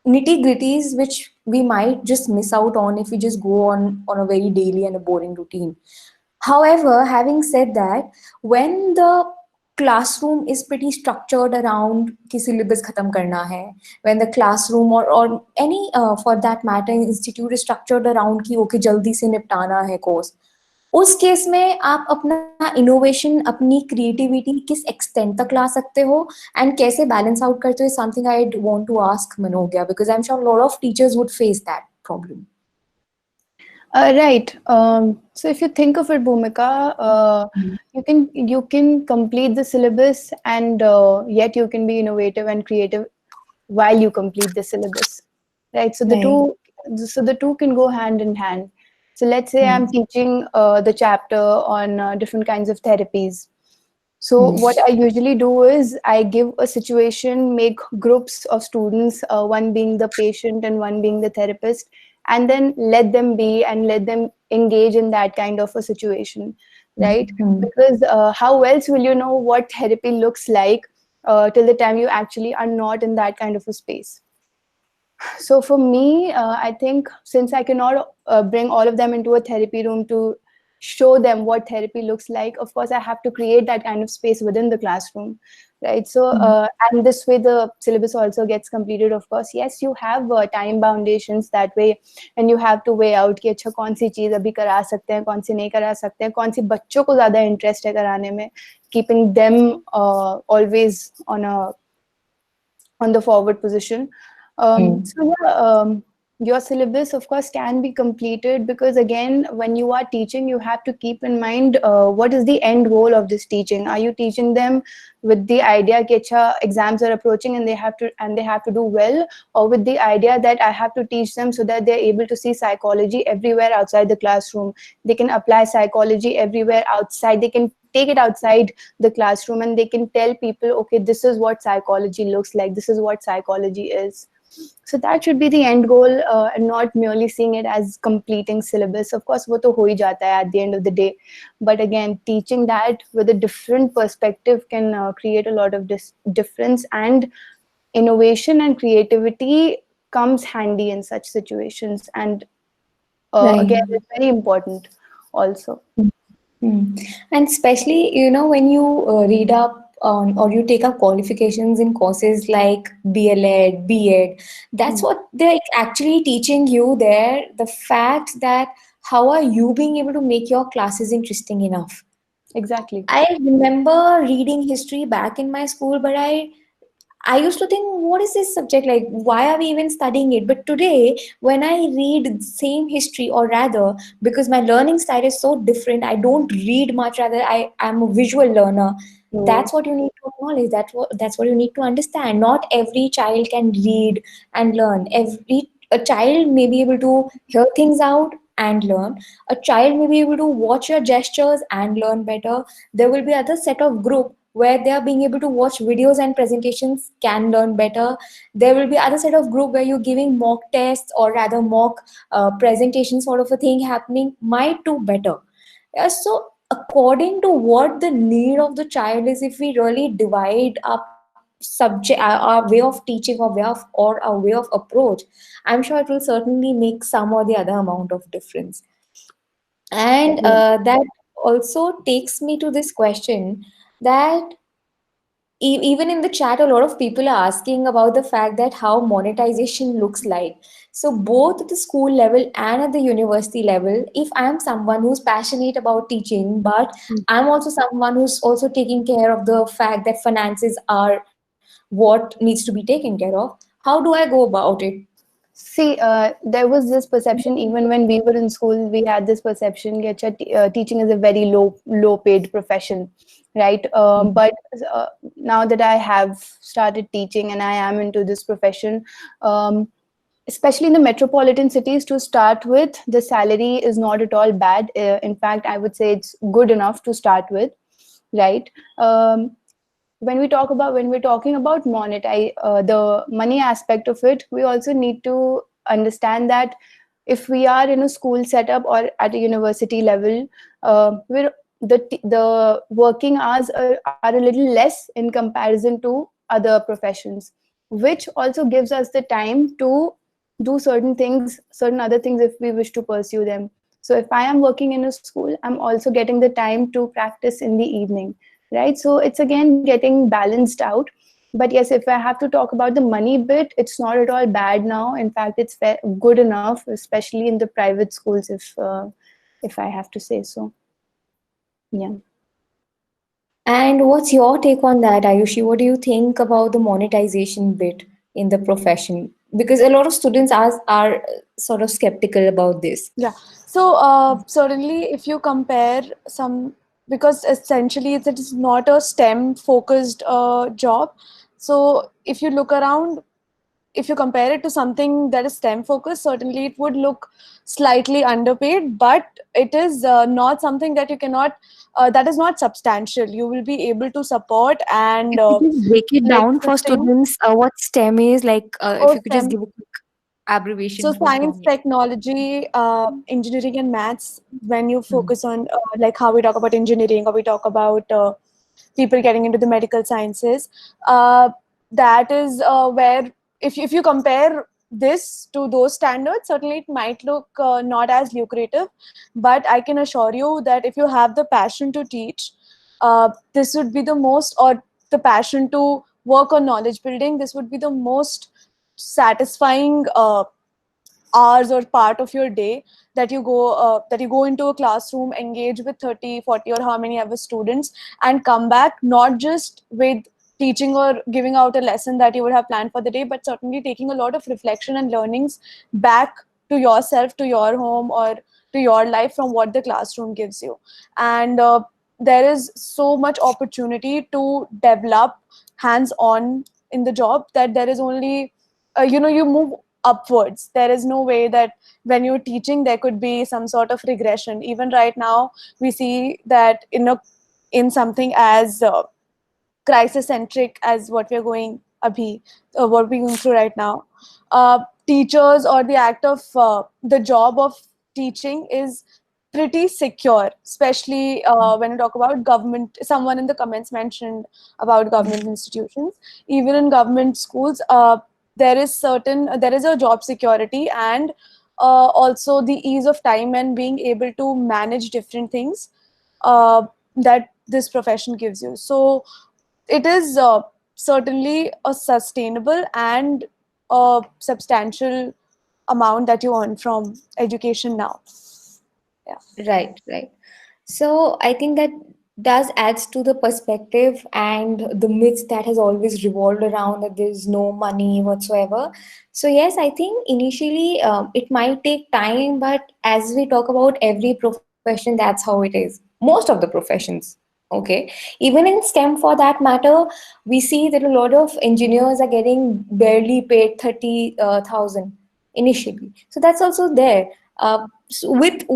nitty gritties which we might just miss out on if we just go on a very daily and a boring routine. However, having said that, when the classroom is pretty structured around कि syllabus खत्म करना है, when the classroom or any for that matter institute is structured around कि okay जल्दी से निपटाना है course, उस केस में आप अपना इनोवेशन, अपनी क्रिएटिविटी किस एक्सटेंट तक ला सकते हो एंड कैसे बैलेंस आउट करते हो, something I want to ask Manogya, because I'm sure a lot of teachers would face that problem. Right. So if you think of it, Bhumika, you can complete the syllabus and yet you can be innovative and creative while you complete the syllabus, right? So the two can go hand in hand. So let's say I'm teaching the chapter on different kinds of therapies. So what I usually do is I give a situation, make groups of students, one being the patient and one being the therapist, and then let them be and let them engage in that kind of a situation, right? Because how else will you know what therapy looks like till the time you actually are not in that kind of a space? So for me, I think since I cannot bring all of them into a therapy room to show them what therapy looks like, of course, I have to create that kind of space within the classroom, right? So, and this way the syllabus also gets completed, of course. Yes, you have time foundations that way, and you have to weigh out कि अच्छा कौन सी चीज़ अभी करा सकते हैं, कौन सी नहीं करा सकते हैं, कौन सी बच्चों को ज़्यादा इंटरेस्ट है कराने में, keeping them always on the forward position. So yeah, your syllabus of course can be completed, because again when you are teaching you have to keep in mind what is the end goal of this teaching. Are you teaching them with the idea that exams are approaching and they have to do well, or with the idea that I have to teach them so that they're able to see psychology everywhere outside the classroom, they can apply psychology everywhere outside, they can take it outside the classroom and they can tell people, okay, this is what psychology looks like, this is what psychology is. So that should be the end goal, and not merely seeing it as completing syllabus. Of course, wo to ho hi jata hai at the end of the day. But again, teaching that with a different perspective can create a lot of difference, and innovation and creativity comes handy in such situations. And again, it's very important also. And especially, when you read up or you take up qualifications in courses like DLED, B.Ed, that's what they're actually teaching you there. The fact that how are you being able to make your classes interesting enough? Exactly. I remember reading history back in my school, but I used to think, what is this subject like? Why are we even studying it? But today, when I read the same history, or rather, because my learning style is so different, I don't read much. Rather, I'm a visual learner. That's what you need to acknowledge. That's what you need to understand. Not every child can read and learn. A child may be able to hear things out and learn. A child may be able to watch your gestures and learn better. There will be other set of group where they are being able to watch videos and presentations can learn better. There will be other set of group where you're giving mock tests, or rather mock presentation sort of a thing happening, might do better. Yeah, so according to what the need of the child is, if we really divide up subject our way of teaching, or our way of approach, I'm sure it will certainly make some or the other amount of difference. And that also takes me to this question, that even in the chat, a lot of people are asking about the fact that how monetization looks like. So both at the school level and at the university level, if I'm someone who's passionate about teaching, but I'm also someone who's also taking care of the fact that finances are what needs to be taken care of, how do I go about it? See, there was this perception even when we were in school. We had this perception that teaching is a very low paid profession, right? But now that I have started teaching and I am into this profession, um, especially in the metropolitan cities, to start with, the salary is not at all bad. In fact, I would say it's good enough to start with, right? When we're talking about monetize the money aspect of it, we also need to understand that if we are in a school setup or at a university level, we're the working hours are a little less in comparison to other professions, which also gives us the time to do certain other things if we wish to pursue them. So if I am working in a school, I'm also getting the time to practice in the evening, right? So it's again getting balanced out. But yes, if I have to talk about the money bit, it's not at all bad now. In fact, it's good enough, especially in the private schools, if I have to say so. Yeah. And what's your take on that, Ayushi? What do you think about the monetization bit in the profession? Because a lot of students are sort of skeptical about this. Yeah. So certainly, if you compare some, because essentially it is not a STEM focused job. So if you look around, if you compare it to something that is STEM focused, certainly it would look slightly underpaid, but it is not something that you cannot, that is not substantial. You will be able to support and If you just break it like down for sustain. students, what STEM is, like if Oh, you could just STEM. give a quick abbreviation So for science, me. technology, engineering, and maths. When you focus on like how we talk about engineering, or we talk about people getting into the medical sciences, uh, that is where if you compare this to those standards, certainly it might look not as lucrative. But I can assure you that if you have the passion to teach, this would be the most, or the passion to work on knowledge building, this would be the most satisfying hours or part of your day, that you go into a classroom, engage with 30, 40, or how many ever students, and come back not just with teaching or giving out a lesson that you would have planned for the day, but certainly taking a lot of reflection and learnings back to yourself, to your home, or to your life from what the classroom gives you. And there is so much opportunity to develop hands on in the job, that there is only you move upwards. There is no way that when you're teaching there could be some sort of regression. Even right now we see that in something as crisis centric as what we're going abhi, what we're going through right now, teachers, or the act of the job of teaching is pretty secure, especially when you talk about government. Someone in the comments mentioned about government institutions. Even in government schools, there is a job security, and also the ease of time and being able to manage different things that this profession gives you. So it is certainly a sustainable and a substantial amount that you earn from education now. Yeah. Right, right. So I think that does adds to the perspective and the myth that has always revolved around that there's no money whatsoever. So yes, I think initially it might take time, but as we talk about every profession, that's how it is. Most of the professions, okay. Even in STEM, for that matter, we see that a lot of engineers are getting barely paid 30,000 initially. So that's also there. So with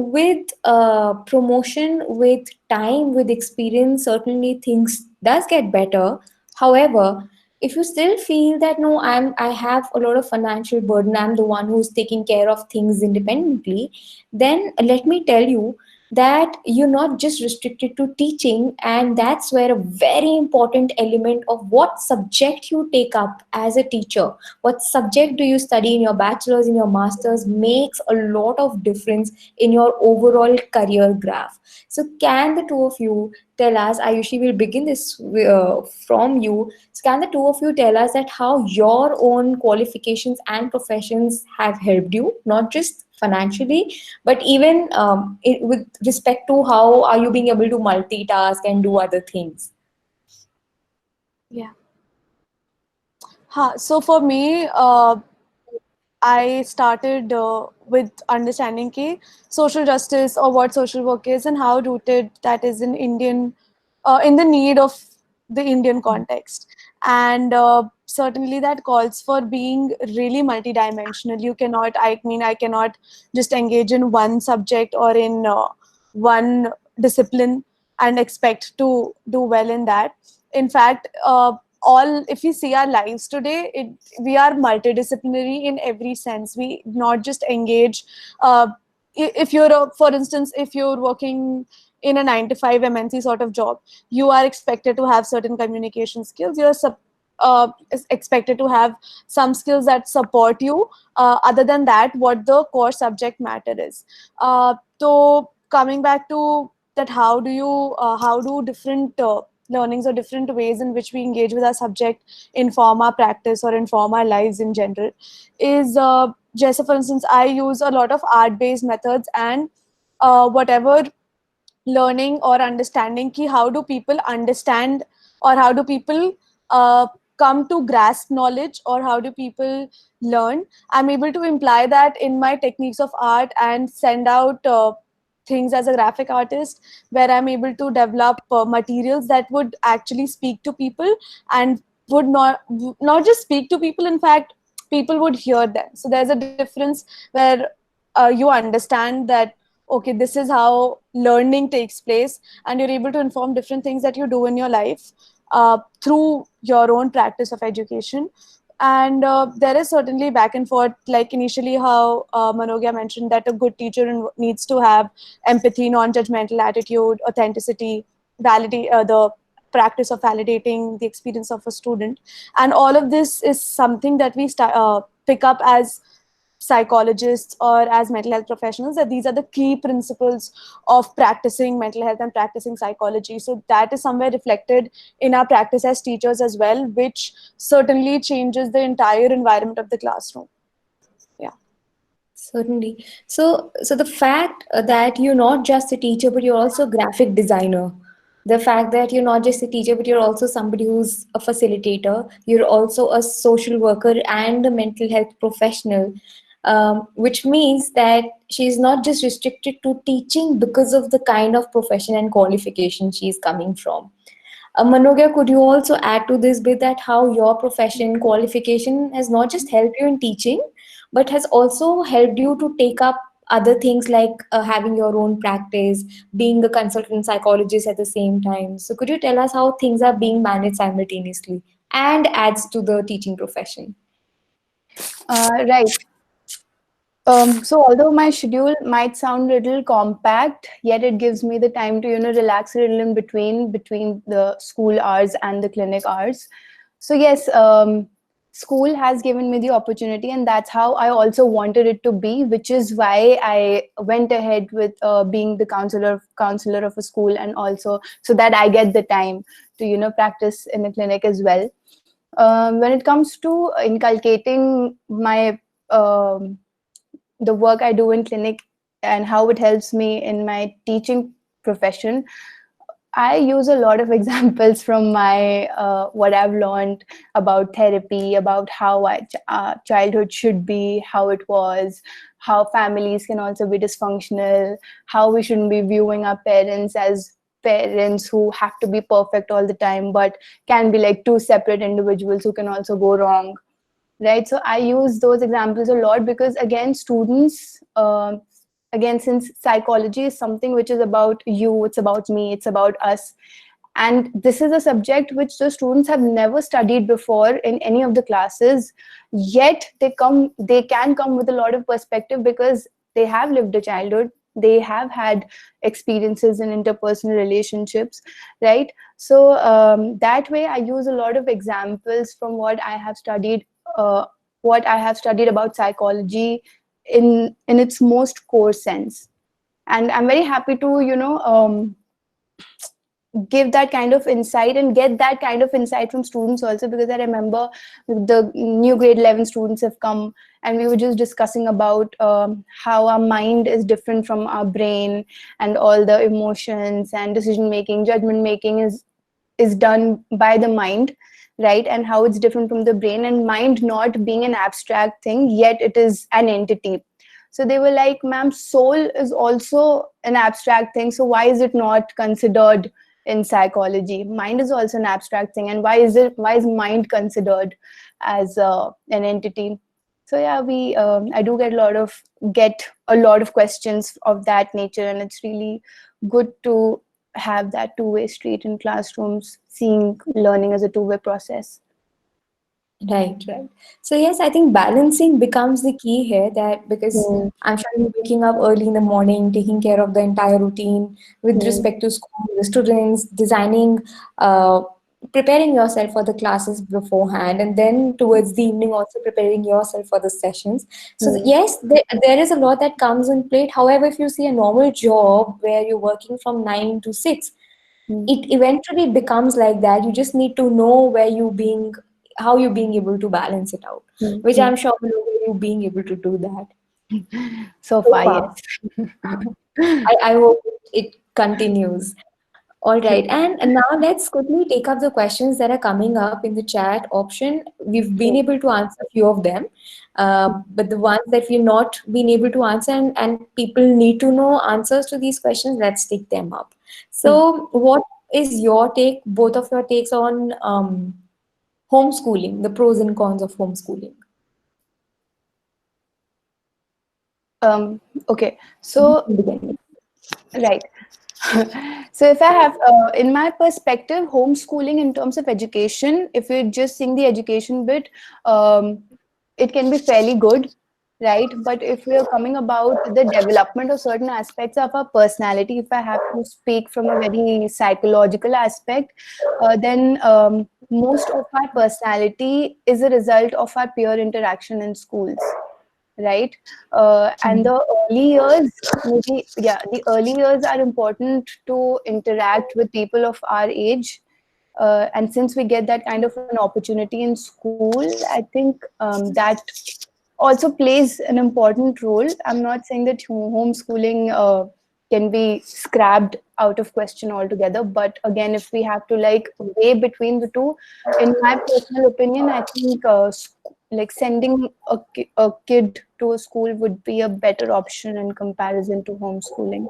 promotion, with time, with experience, certainly things does get better. However, if you still feel that no, I have a lot of financial burden, I'm the one who's taking care of things independently, then let me tell you that you're not just restricted to teaching, and that's where a very important element of what subject you take up as a teacher, what subject do you study in your bachelor's, in your master's, makes a lot of difference in your overall career graph. So can the two of you tell us, Ayushi will begin this from you, so can the two of you tell us that how your own qualifications and professions have helped you, not just financially, but even with respect to how are you being able to multitask and do other things? Yeah. So for me, I started with understanding ki social justice or what social work is and how rooted that is in Indian, in the need of the Indian context. And certainly that calls for being really multidimensional. You cannot, I mean, I cannot just engage in one subject or in one discipline and expect to do well in that. In fact, all if we see our lives today, we are multidisciplinary in every sense. We not just engage, if you're for instance, if you're working in a 9 to 5 MNC sort of job, you are expected to have certain communication skills. You're is expected to have some skills that support you. Other than that, what the core subject matter is. So coming back to that, how do different learnings or different ways in which we engage with our subject inform our practice or inform our lives in general is, just for instance, I use a lot of art based methods and whatever learning or understanding ki how do people understand or how do people uh, come to grasp knowledge or how do people learn. I'm able to imply that in my techniques of art and send out things as a graphic artist, where I'm able to develop materials that would actually speak to people and would not just speak to people, in fact people would hear them. So there's a difference where you understand that okay, this is how learning takes place, and you're able to inform different things that you do in your life through your own practice of education. And there is certainly back and forth, like initially how Manogya mentioned that a good teacher needs to have empathy, non-judgmental attitude, authenticity, validate the practice of validating the experience of a student. And all of this is something that we pick up as psychologists or as mental health professionals, that these are the key principles of practicing mental health and practicing psychology. So that is somewhere reflected in our practice as teachers as well, which certainly changes the entire environment of the classroom. Yeah. Certainly. So the fact that you're not just a teacher, but you're also a graphic designer. The fact that you're not just a teacher, but you're also somebody who's a facilitator. You're also a social worker and a mental health professional, which means that she's not just restricted to teaching because of the kind of profession and qualification she's coming from. Manogya, could you also add to this bit that how your profession qualification has not just helped you in teaching, but has also helped you to take up other things like having your own practice, being a consultant psychologist at the same time. So could you tell us how things are being managed simultaneously and adds to the teaching profession? Right. So although my schedule might sound a little compact, yet it gives me the time to, relax a little in between the school hours and the clinic hours. So yes, school has given me the opportunity, and that's how I also wanted it to be, which is why I went ahead with being the counselor of a school, and also so that I get the time to, practice in a clinic as well. When it comes to inculcating my the work I do in clinic and how it helps me in my teaching profession, I use a lot of examples from my what I've learned about therapy, about how childhood should be, how it was, how families can also be dysfunctional, how we shouldn't be viewing our parents as parents who have to be perfect all the time, but can be like two separate individuals who can also go wrong. Right. So I use those examples a lot because, again, students, again, since psychology is something which is about you, it's about me, it's about us. And this is a subject which the students have never studied before in any of the classes. Yet they can come with a lot of perspective because they have lived a childhood. they have had experiences in interpersonal relationships, right? So that way I use a lot of examples from what I have studied, about psychology in its most core sense. And I'm very happy to give that kind of insight and get that kind of insight from students also, because I remember the new grade 11 students have come and we were just discussing about how our mind is different from our brain, and all the emotions and decision making, judgment making is done by the mind, right? And how it's different from the brain, and mind not being an abstract thing, yet it is an entity. So they were like, ma'am, soul is also an abstract thing, so why is it not considered in psychology? Mind is also an abstract thing, and why is mind considered as an entity? So yeah, I do get a lot of questions of that nature, and it's really good to have that two-way street in classrooms, seeing learning as a two-way process. Right, right. So yes, I think balancing becomes the key here, that because Mm, I'm sure you're waking up early in the morning, taking care of the entire routine with mm, respect to school, the students, designing, uh, preparing yourself for the classes beforehand, and then towards the evening also preparing yourself for the sessions. So mm, yes, there is a lot that comes in plate. However, if you see a normal job where you're working from 9 to 6, mm, it eventually becomes like that. You just need to know how you're being able to balance it out, mm, which mm. I'm sure you being able to do that So so far, far. yes. I hope it continues. All right, and now let's quickly take up the questions that are coming up in the chat option. We've been able to answer a few of them, but the ones that we've not been able to answer, and people need to know answers to these questions, let's take them up. Mm. So, what is your take, both of your takes on homeschooling, the pros and cons of homeschooling? Okay, so Begin. right. So if I have, in my perspective, homeschooling in terms of education, if you're just seeing the education bit, um, it can be fairly good, right? But if we are coming about the development of certain aspects of our personality, if I have to speak from a very psychological aspect, then most of our personality is a result of our peer interaction in schools, right? And the early years, maybe, yeah, the early years are important to interact with people of our age. And since we get that kind of an opportunity in school, I think that also plays an important role. I'm not saying that homeschooling can be scrapped out of question altogether, but again, if we have to like weigh between the two, in my personal opinion, I think like sending a kid to a school would be a better option in comparison to homeschooling.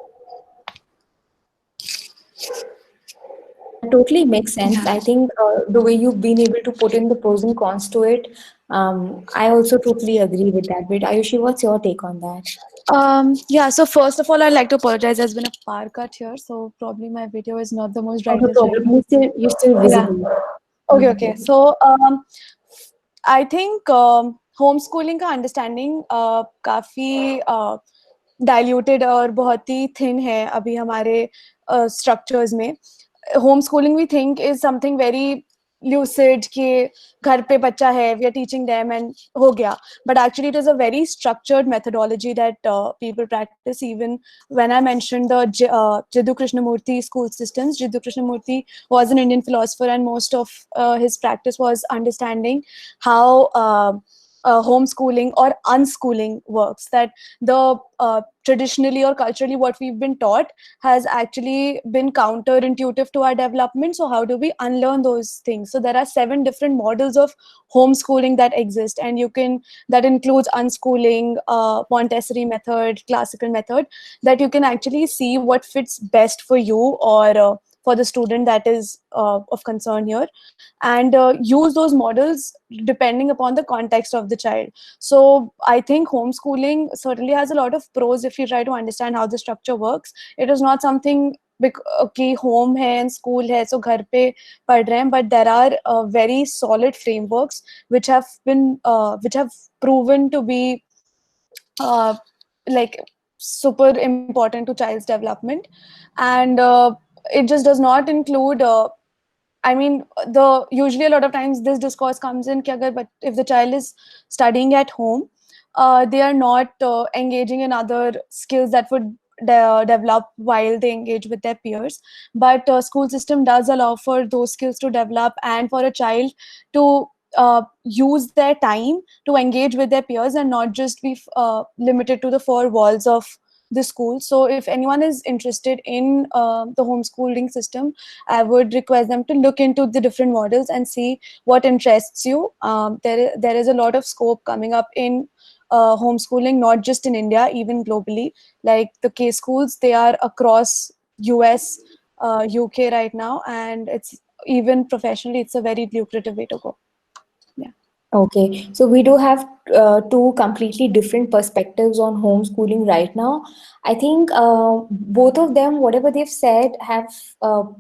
That totally makes sense. I think the way you've been able to put in the pros and cons to it, I also totally agree with that. But Ayushi, what's your take on that? Yeah, so first of all, I'd like to apologize. There's been a power cut here, so probably my video is not the most Not a brightest right problem. now. You're still Yeah. visible. Okay, Mhm, okay. yes. So I think homeschooling का understanding काफी diluted और बहुत ही thin है अभी हमारे structures में. Homeschooling we think is something very lucid कि घर पे बच्चा है, we are teaching them and हो गया. But actually it is a very structured methodology that people practice. Even when I mentioned the Jiddu Krishnamurti school systems, Jiddu Krishnamurti was an Indian philosopher, and most of his practice was understanding how homeschooling or unschooling works. That the traditionally or culturally what we've been taught has actually been counterintuitive to our development. So how do we unlearn those things? So there are 7 different models of homeschooling that exist, and that includes unschooling, Montessori method, classical method, that you can actually see what fits best for you or for the student that is of concern here, and use those models depending upon the context of the child. So I think homeschooling certainly has a lot of pros if you try to understand how the structure works. It is not something कि home है and school है so घर पे पढ़ रहे हैं, but there are very solid frameworks which have proven to be like super important to child's development. And it just does not include I mean, the usually a lot of times this discourse comes in कि अगर but if the child is studying at home, they are not engaging in other skills that would develop while they engage with their peers. But school system does allow for those skills to develop and for a child to use their time to engage with their peers and not just be limited to the four walls of the school. So if anyone is interested in the homeschooling system, I would request them to look into the different models and see what interests you. There is a lot of scope coming up in homeschooling, not just in India, even globally. Like the K schools, they are across US, UK right now, and it's even professionally, it's a very lucrative way to go. Yeah. Okay, so we do have two completely different perspectives on homeschooling right now. I think both of them, whatever they've said, have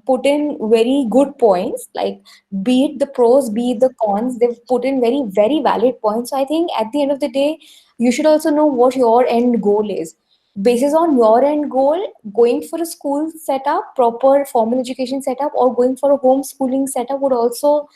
put in very good points. Like, be it the pros, be it the cons, they've put in very, very valid points. So I think at the end of the day, you should also know what your end goal is. Basis on your end goal, going for a school setup, proper formal education setup, or going for a homeschooling setup would also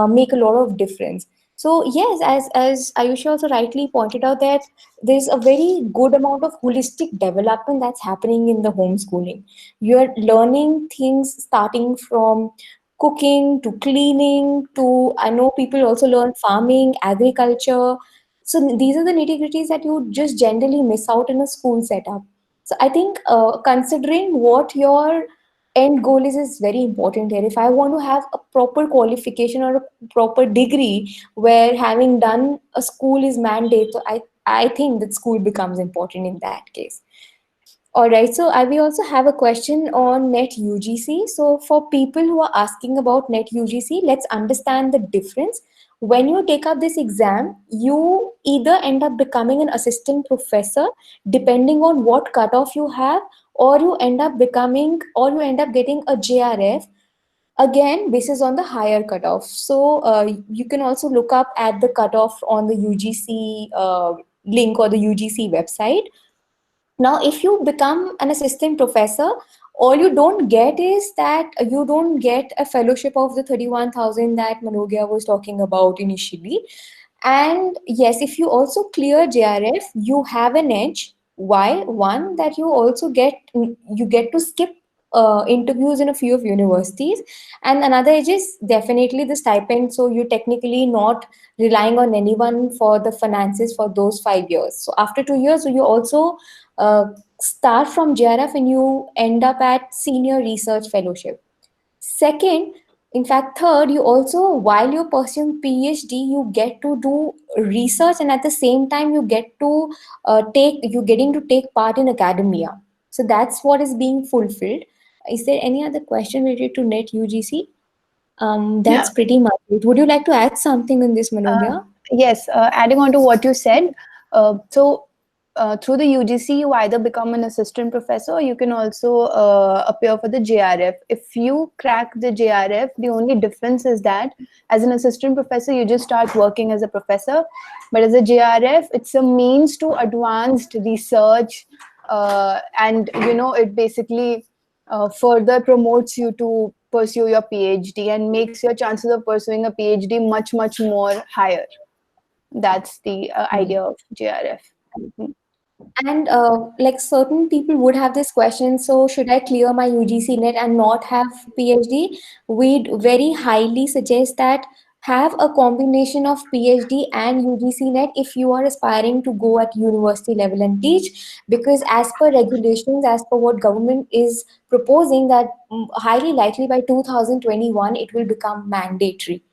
make a lot of difference. So yes, as Ayushi also rightly pointed out, that there's a very good amount of holistic development that's happening in the homeschooling. You're learning things starting from cooking to cleaning to, I know people also learn farming, agriculture. So these are the nitty-gritties that you just generally miss out in a school setup. So I think considering what your end goal is very important here. If I want to have a proper qualification or a proper degree where having done a school is mandate, so I think that school becomes important in that case. All right, so we also have a question on NET UGC. So for people who are asking about NET UGC, let's understand the difference. When you take up this exam, you either end up becoming an assistant professor, depending on what cutoff you have, or you end up becoming, or you end up getting a JRF, again basis on the higher cutoff. So you can also look up at the cutoff on the UGC link or the UGC website. Now, if you become an assistant professor, all you don't get is that you don't get a fellowship of the 31,000 that Manogia was talking about initially. And yes, if you also clear JRF, you have an edge. Why? One, that you get to skip interviews in a few of universities, and another edge is definitely the stipend. So you're technically not relying on anyone for the finances for those 5 years. So after 2 years, you also uh, start from JRF and you end up at senior research fellowship. Second, in fact, third, you also, while you're pursuing PhD, you get to do research, and at the same time, you're getting to take part in academia. So that's what is being fulfilled. Is there any other question related to NET UGC? Yeah. That's pretty much it. Would you like to add something in this, Uh, Manogia? yes, adding on to what you said, through the UGC, you either become an assistant professor or you can also appear for the JRF. If you crack the JRF, the only difference is that as an assistant professor, you just start working as a professor. But as a JRF, it's a means to advanced research, and it basically further promotes you to pursue your PhD and makes your chances of pursuing a PhD much, much more higher. That's the idea of JRF. Mhm. And like certain people would have this question, so should I clear my UGC net and not have PhD? We'd very highly suggest that have a combination of PhD and UGC net if you are aspiring to go at university level and teach, because as per regulations, as per what government is proposing, that highly likely by 2021 it will become mandatory.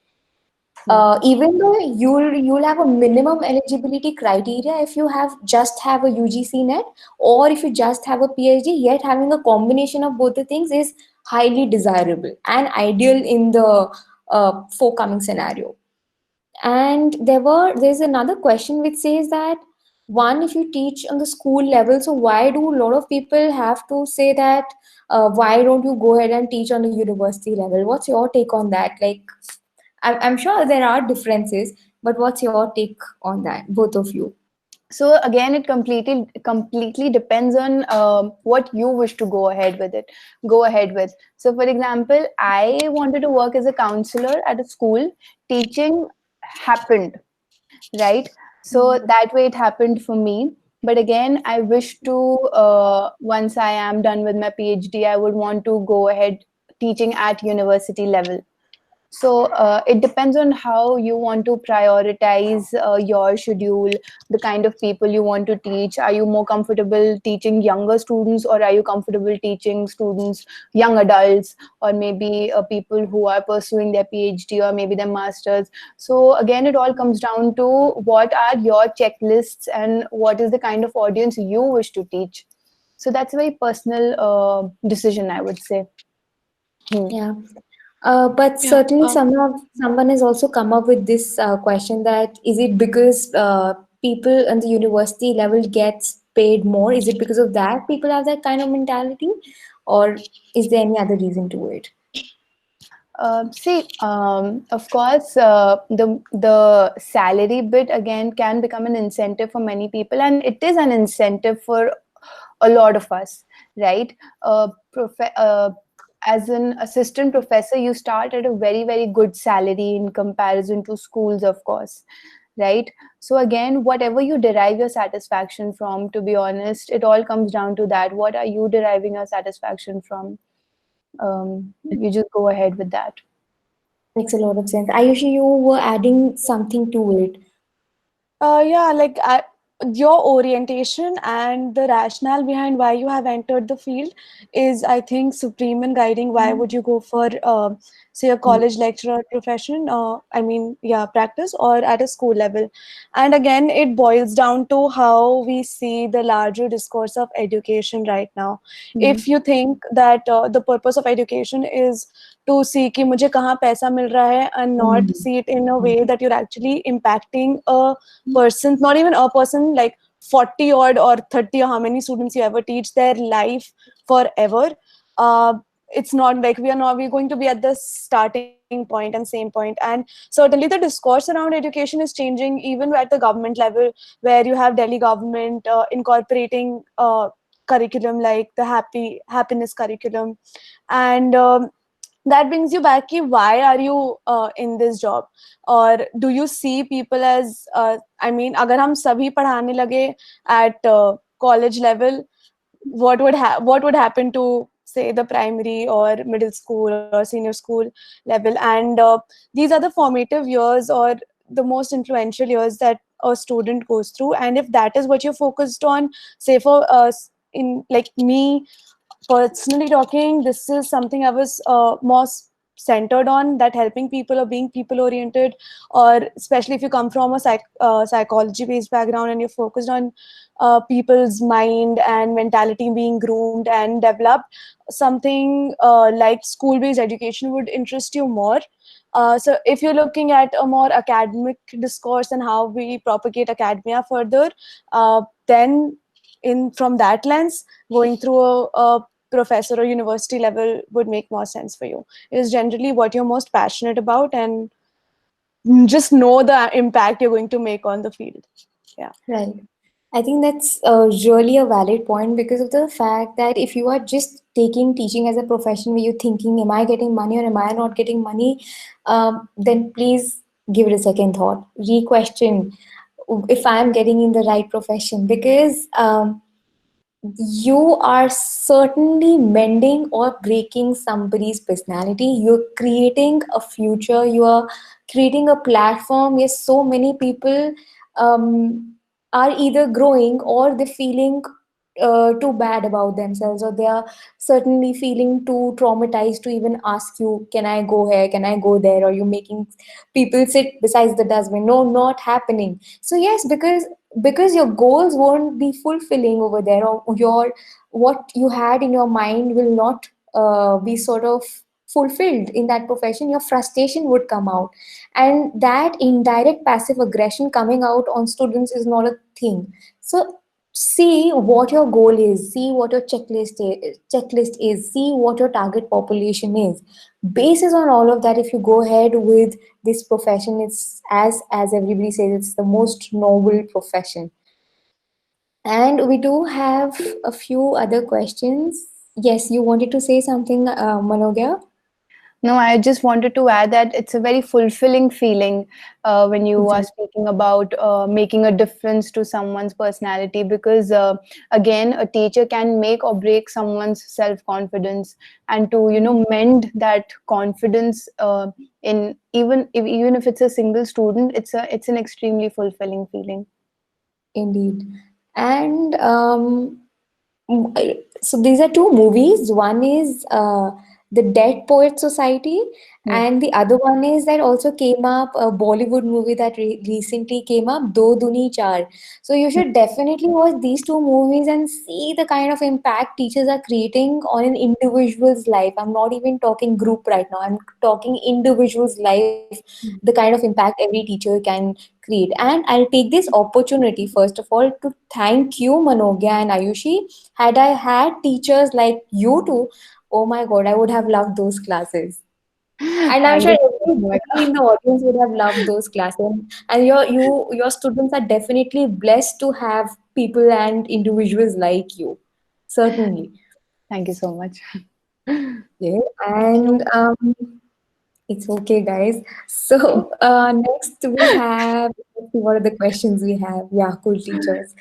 Even though you'll have a minimum eligibility criteria if you have a UGC net, or if you just have a PhD, yet having a combination of both the things is highly desirable and ideal in the forthcoming scenario. And there's another question which says that, one, if you teach on the school level, so why do a lot of people have to say that why don't you go ahead and teach on the university level? What's your take on that? Like, I'm sure there are differences, but what's your take on that, both of you? So again, it completely depends on what you wish to go ahead with. So for example, I wanted to work as a counselor at a school. Teaching happened, right? So that way it happened for me. But again, I wish to, once I am done with my PhD, I would want to go ahead teaching at university level. So it depends on how you want to prioritize your schedule, the kind of people you want to teach. Are you more comfortable teaching younger students, or are you comfortable teaching students, young adults, or maybe people who are pursuing their PhD or maybe their masters? So again, it all comes down to what are your checklists and what is the kind of audience you wish to teach. So that's a very personal decision, I would say. Hmm. Yeah. But Yeah. certainly, someone has also come up with this question that is it because people on the university level gets paid more? Is it because of that people have that kind of mentality, or is there any other reason to it? See, of course, the salary bit again can become an incentive for many people, and it is an incentive for a lot of us, right? As an assistant professor, you start at a very good salary in comparison to schools, of course, right? So again, whatever you derive your satisfaction from, to be honest, it all comes down to that. What are you deriving your satisfaction from? You just go ahead with that. Makes a lot of sense. Ayushi, you were adding something to it. Yeah, like your orientation and the rationale behind why you have entered the field is, I think, supreme in guiding why would you go for, say, a college lecturer profession, I mean, yeah, practice, or at a school level. And again, it boils down to how we see the larger discourse of education right now. Mhm. If you think that the purpose of education is to see कि मुझे कहाँ पैसा मिल रहा है, and not Mm. see it in a way that you're actually impacting a person, not even a person, like 40 odd or 30 or how many students you ever teach, their life forever. It's not like we're going to be at the starting point and same point. And certainly the discourse around education is changing, even at the government level, where you have Delhi government incorporating curriculum like the happiness curriculum. And that brings you back ki why are you in this job, or do you see people as I mean, agar hum sabhi padhane lage at college level, what would happen to, say, the primary or middle school or senior school level? And these are the formative years, or the most influential years that a student goes through. And if that is what you're focused on, say for in like me personally talking, this is something I was more centered on, that helping people or being people oriented, or especially if you come from a psychology based background and you're focused on people's mind and mentality being groomed and developed, something like school based education would interest you more. So if you're looking at a more academic discourse and how we propagate academia further, then in from that lens, going through a professor or university level would make more sense for you. It is generally what you're most passionate about, and just know the impact you're going to make on the field. Yeah. Right. I think that's really a valid point because of the fact that if you are just taking teaching as a profession where you're thinking, am I getting money or am I not getting money? Then please give it a second thought. Re-question if I'm getting in the right profession, because you are certainly mending or breaking somebody's personality. You're creating a future, you are creating a platform. Yes, so many people are either growing or they're feeling too bad about themselves, or they are certainly feeling too traumatized to even ask you, can I go here, can I go there, or you're making people sit besides the dustbin. No, not happening. So yes, because your goals won't be fulfilling over there, or your what you had in your mind will not be sort of fulfilled in that profession, your frustration would come out, and that indirect passive aggression coming out on students is not a thing. So see what your goal is, see what your checklist is, see what your target population is. Basis on all of that, if you go ahead with this profession, it's as everybody says, it's the most noble profession. And we do have a few other questions. Yes, you wanted to say something, Manogya? No, I just wanted to add that it's a very fulfilling feeling when you are Exactly. speaking about making a difference to someone's personality, because again, a teacher can make or break someone's self-confidence, and to mend that confidence in even if it's a single student, it's an extremely fulfilling feeling. Indeed. And so these are two movies. One is The Dead Poet Society, Hmm. and the other one is that also came up, a Bollywood movie that recently came up, Do Duni Char. So you should definitely watch these two movies and see the kind of impact teachers are creating on an individual's life. I'm not even talking group right now. I'm talking individual's life, the kind of impact every teacher can create. And I'll take this opportunity, first of all, to thank you, Manogya and Ayushi. Had I had teachers like you two, oh my God, I would have loved those classes. And I'm Thank sure you so much, everybody Bhumika. in the audience would have loved those classes. And your students are definitely blessed to have people and individuals like you. Certainly. Thank you so much. Okay. Thank you. And it's okay, guys. So next we have, let's see what are the questions we have. Yeah, cool teachers.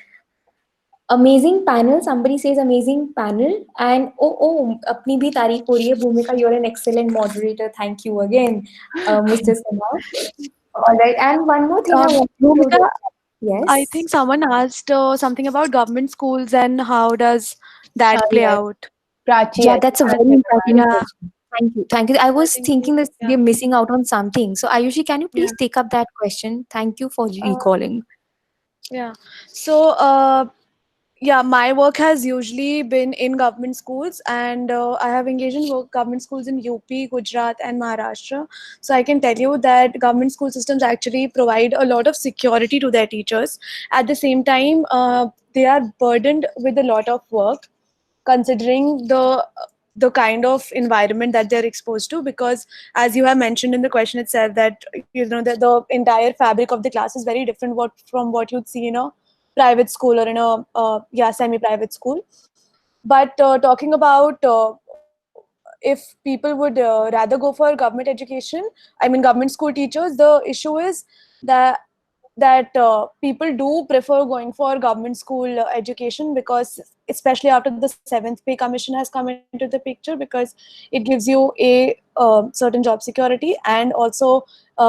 Amazing panel. Somebody says amazing panel. And oh, apni bhi तारीफ हो रही है. Bhumika, you're an excellent moderator. Thank you again, Mr. Sama. All right. And one more thing I wanted to Bhumika, do. I Yes. think someone asked something about government schools and how does that play Yes, out. Prachi, Yeah, I think that's a asked very it to important Yeah, question. Thank you. Thank you. I I was think thinking that yeah, we're missing out on something. So Ayushi, can you yeah. please take up that question? Thank you for Uh, recalling. yeah. So, yeah, my work has usually been in government schools, and I have engaged in government schools in UP, Gujarat, and Maharashtra. So I can tell you that government school systems actually provide a lot of security to their teachers. At the same time, they are burdened with a lot of work, considering the kind of environment that they're exposed to, because as you have mentioned in the question itself, that that the entire fabric of the class is very different from what you'd see in a private school or in a semi private school. But talking about if people would rather go for government education, I mean government school teachers, the issue is that people do prefer going for government school education, because especially after the seventh pay commission has come into the picture, because it gives you a certain job security and also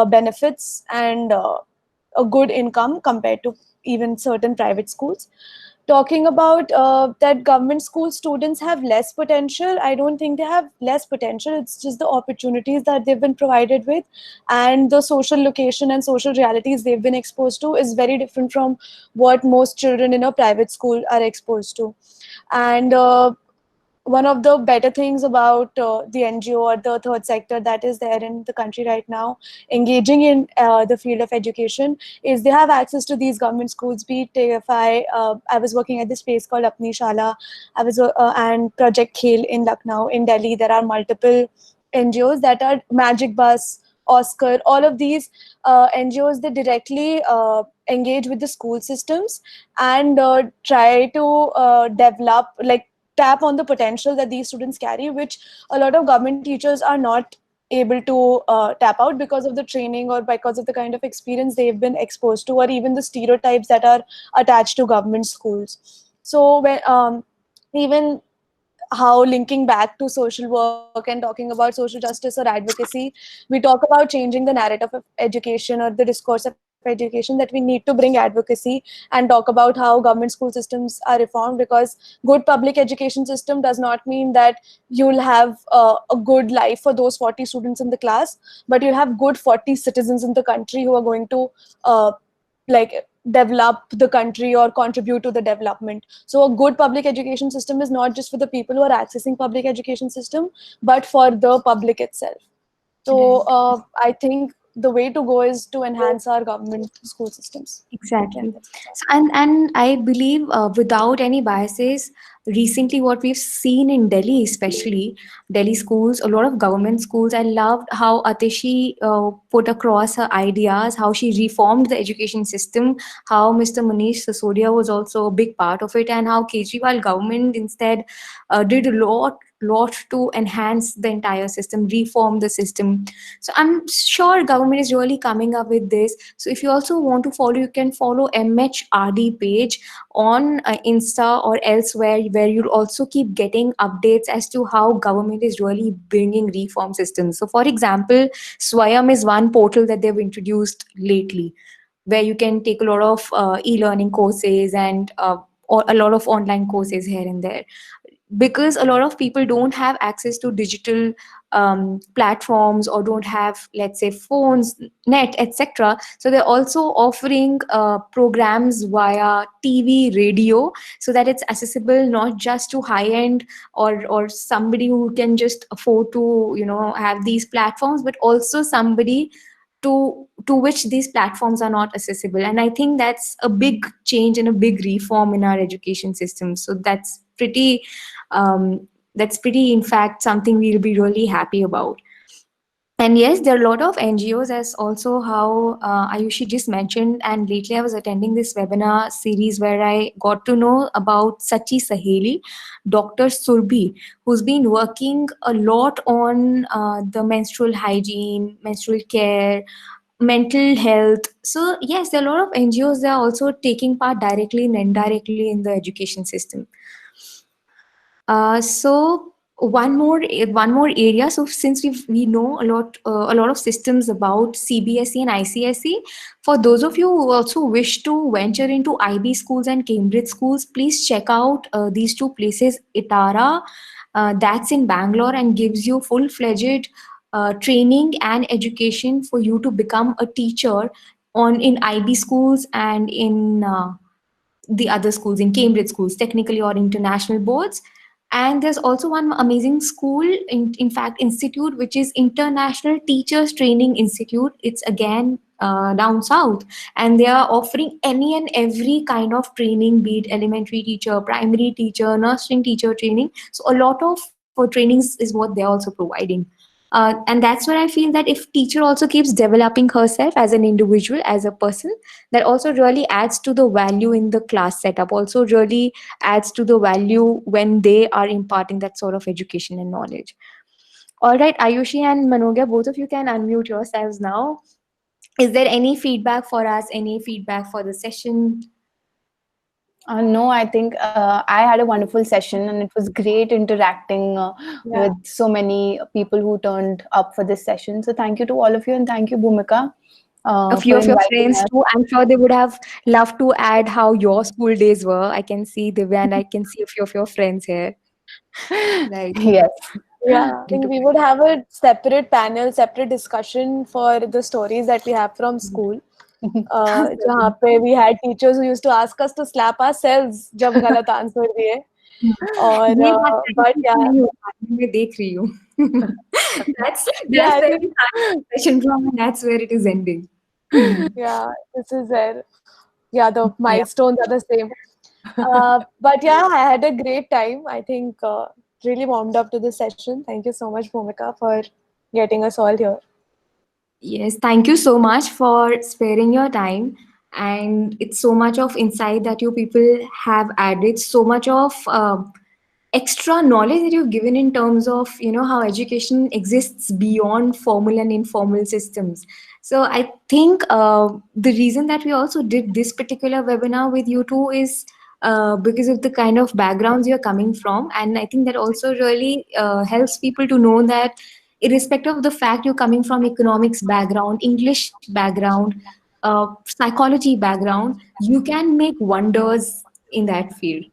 benefits and a good income compared to even certain private schools. Talking about that government school students have less potential, I don't think they have less potential. It's just the opportunities that they've been provided with, and the social location and social realities they've been exposed to is very different from what most children in a private school are exposed to. And one of the better things about the NGO or the third sector that is there in the country right now, engaging in the field of education, is they have access to these government schools. Be it TFI, I was working at this place called Apni Shala, and Project Khel in Lucknow, in Delhi. There are multiple NGOs that are Magic Bus, Oscar, all of these NGOs. They directly engage with the school systems and try to develop, like tap on the potential that these students carry, which a lot of government teachers are not able to tap out because of the training or because of the kind of experience they've been exposed to, or even the stereotypes that are attached to government schools. So when even how, linking back to social work and talking about social justice or advocacy, we talk about changing the narrative of education or the discourse of education, that we need to bring advocacy and talk about how government school systems are reformed, because good public education system does not mean that you'll have a good life for those 40 students in the class, but you'll have good 40 citizens in the country who are going to uh, like develop the country or contribute to the development. So a good public education system is not just for the people who are accessing public education system, but for the public itself. So Right. I think the way to go is to enhance our government school systems. Exactly. So, and I believe without any biases, recently what we've seen in Delhi, especially Delhi schools, a lot of government schools, I loved how Atishi put across her ideas, how she reformed the education system, how Mr. Manish Sisodia was also a big part of it, and how Kejriwal government instead did a lot to enhance the entire system, reform the system. So I'm sure government is really coming up with this. So if you also want to follow, you can follow MHRD page on Insta or elsewhere, where you'll also keep getting updates as to how government is really bringing reform systems. So for example, Swayam is one portal that they've introduced lately, where you can take a lot of e-learning courses and or a lot of online courses here and there, because a lot of people don't have access to digital platforms or don't have, let's say, phones, net, etc. So they're also offering programs via TV, radio, so that it's accessible not just to high end or somebody who can just afford to, have these platforms, but also somebody to which these platforms are not accessible. And I think that's a big change and a big reform in our education system. So that's pretty, in fact, something we'll be really happy about. And yes, there are a lot of NGOs, as also how Ayushi just mentioned. And lately, I was attending this webinar series where I got to know about Sachi Saheli, Dr. Surbhi, who's been working a lot on the menstrual hygiene, menstrual care, mental health. So yes, there are a lot of NGOs that are also taking part directly and indirectly in the education system. So one more area. So since we know a lot of systems about CBSE and ICSE, for those of you who also wish to venture into IB schools and Cambridge schools, please check out these two places. Itara, that's in Bangalore, and gives you full-fledged training and education for you to become a teacher on in IB schools and in the other schools, in Cambridge schools, technically or international boards. And there's also one amazing school, in fact, institute, which is International Teachers Training Institute. It's again down south, and they are offering any and every kind of training, be it elementary teacher, primary teacher, nursery teacher training. So a lot of trainings is what they're also providing. And that's where I feel that if teacher also keeps developing herself as an individual, as a person, that also really adds to the value in the class setup, also really adds to the value when they are imparting that sort of education and knowledge. All right, Ayushi and Manoga, both of you can unmute yourselves now. Is there any feedback for us? Any feedback for the session? No, I think I had a wonderful session and it was great interacting with so many people who turned up for this session. So thank you to all of you, and thank you, Bhumika, A few for of your inviting friends us. too. I'm sure they would have loved to add how your school days were. I can see Divya and I can see a few of your friends here. Right. Yes. Yeah, I think we would have a separate panel, separate discussion for the stories that we have from school. जहाँ पे we had teachers who used to ask us to slap ourselves जब गलत answer दिए. और ये बात but yeah, नहीं हो पा रही, मैं देख रही हूँ. That's yeah, I where think, we started the session from, and that's where it is ending. yeah, this is where, yeah, the Yeah. milestones are the same. But yeah, I had a great time. I think really warmed up to this session. Thank you so much, Bhumika, for getting us all here. Yes, thank you so much for sparing your time. And it's so much of insight that you people have added, so much of extra knowledge that you've given in terms of, how education exists beyond formal and informal systems. So I think the reason that we also did this particular webinar with you two is because of the kind of backgrounds you're coming from. And I think that also really helps people to know that irrespective of the fact you're coming from economics background, English background, psychology background, you can make wonders in that field.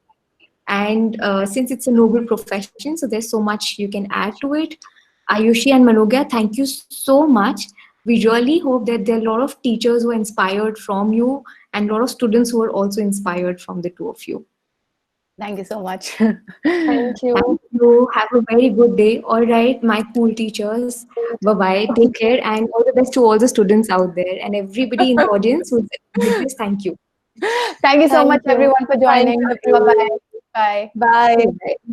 And since it's a noble profession, so there's so much you can add to it. Ayushi and Manoga, thank you so much. We really hope that there are a lot of teachers who are inspired from you and a lot of students who are also inspired from the two of you. Thank you so much. Thank you. Thank you. Have a very good day. All right, my cool teachers. Bye bye. Take care, and all the best to all the students out there and everybody in the audience who did this. Thank you. Thank you so much, Thank you. everyone, for Thank joining. Thank you. Bye-bye. you. Bye. Bye. Bye.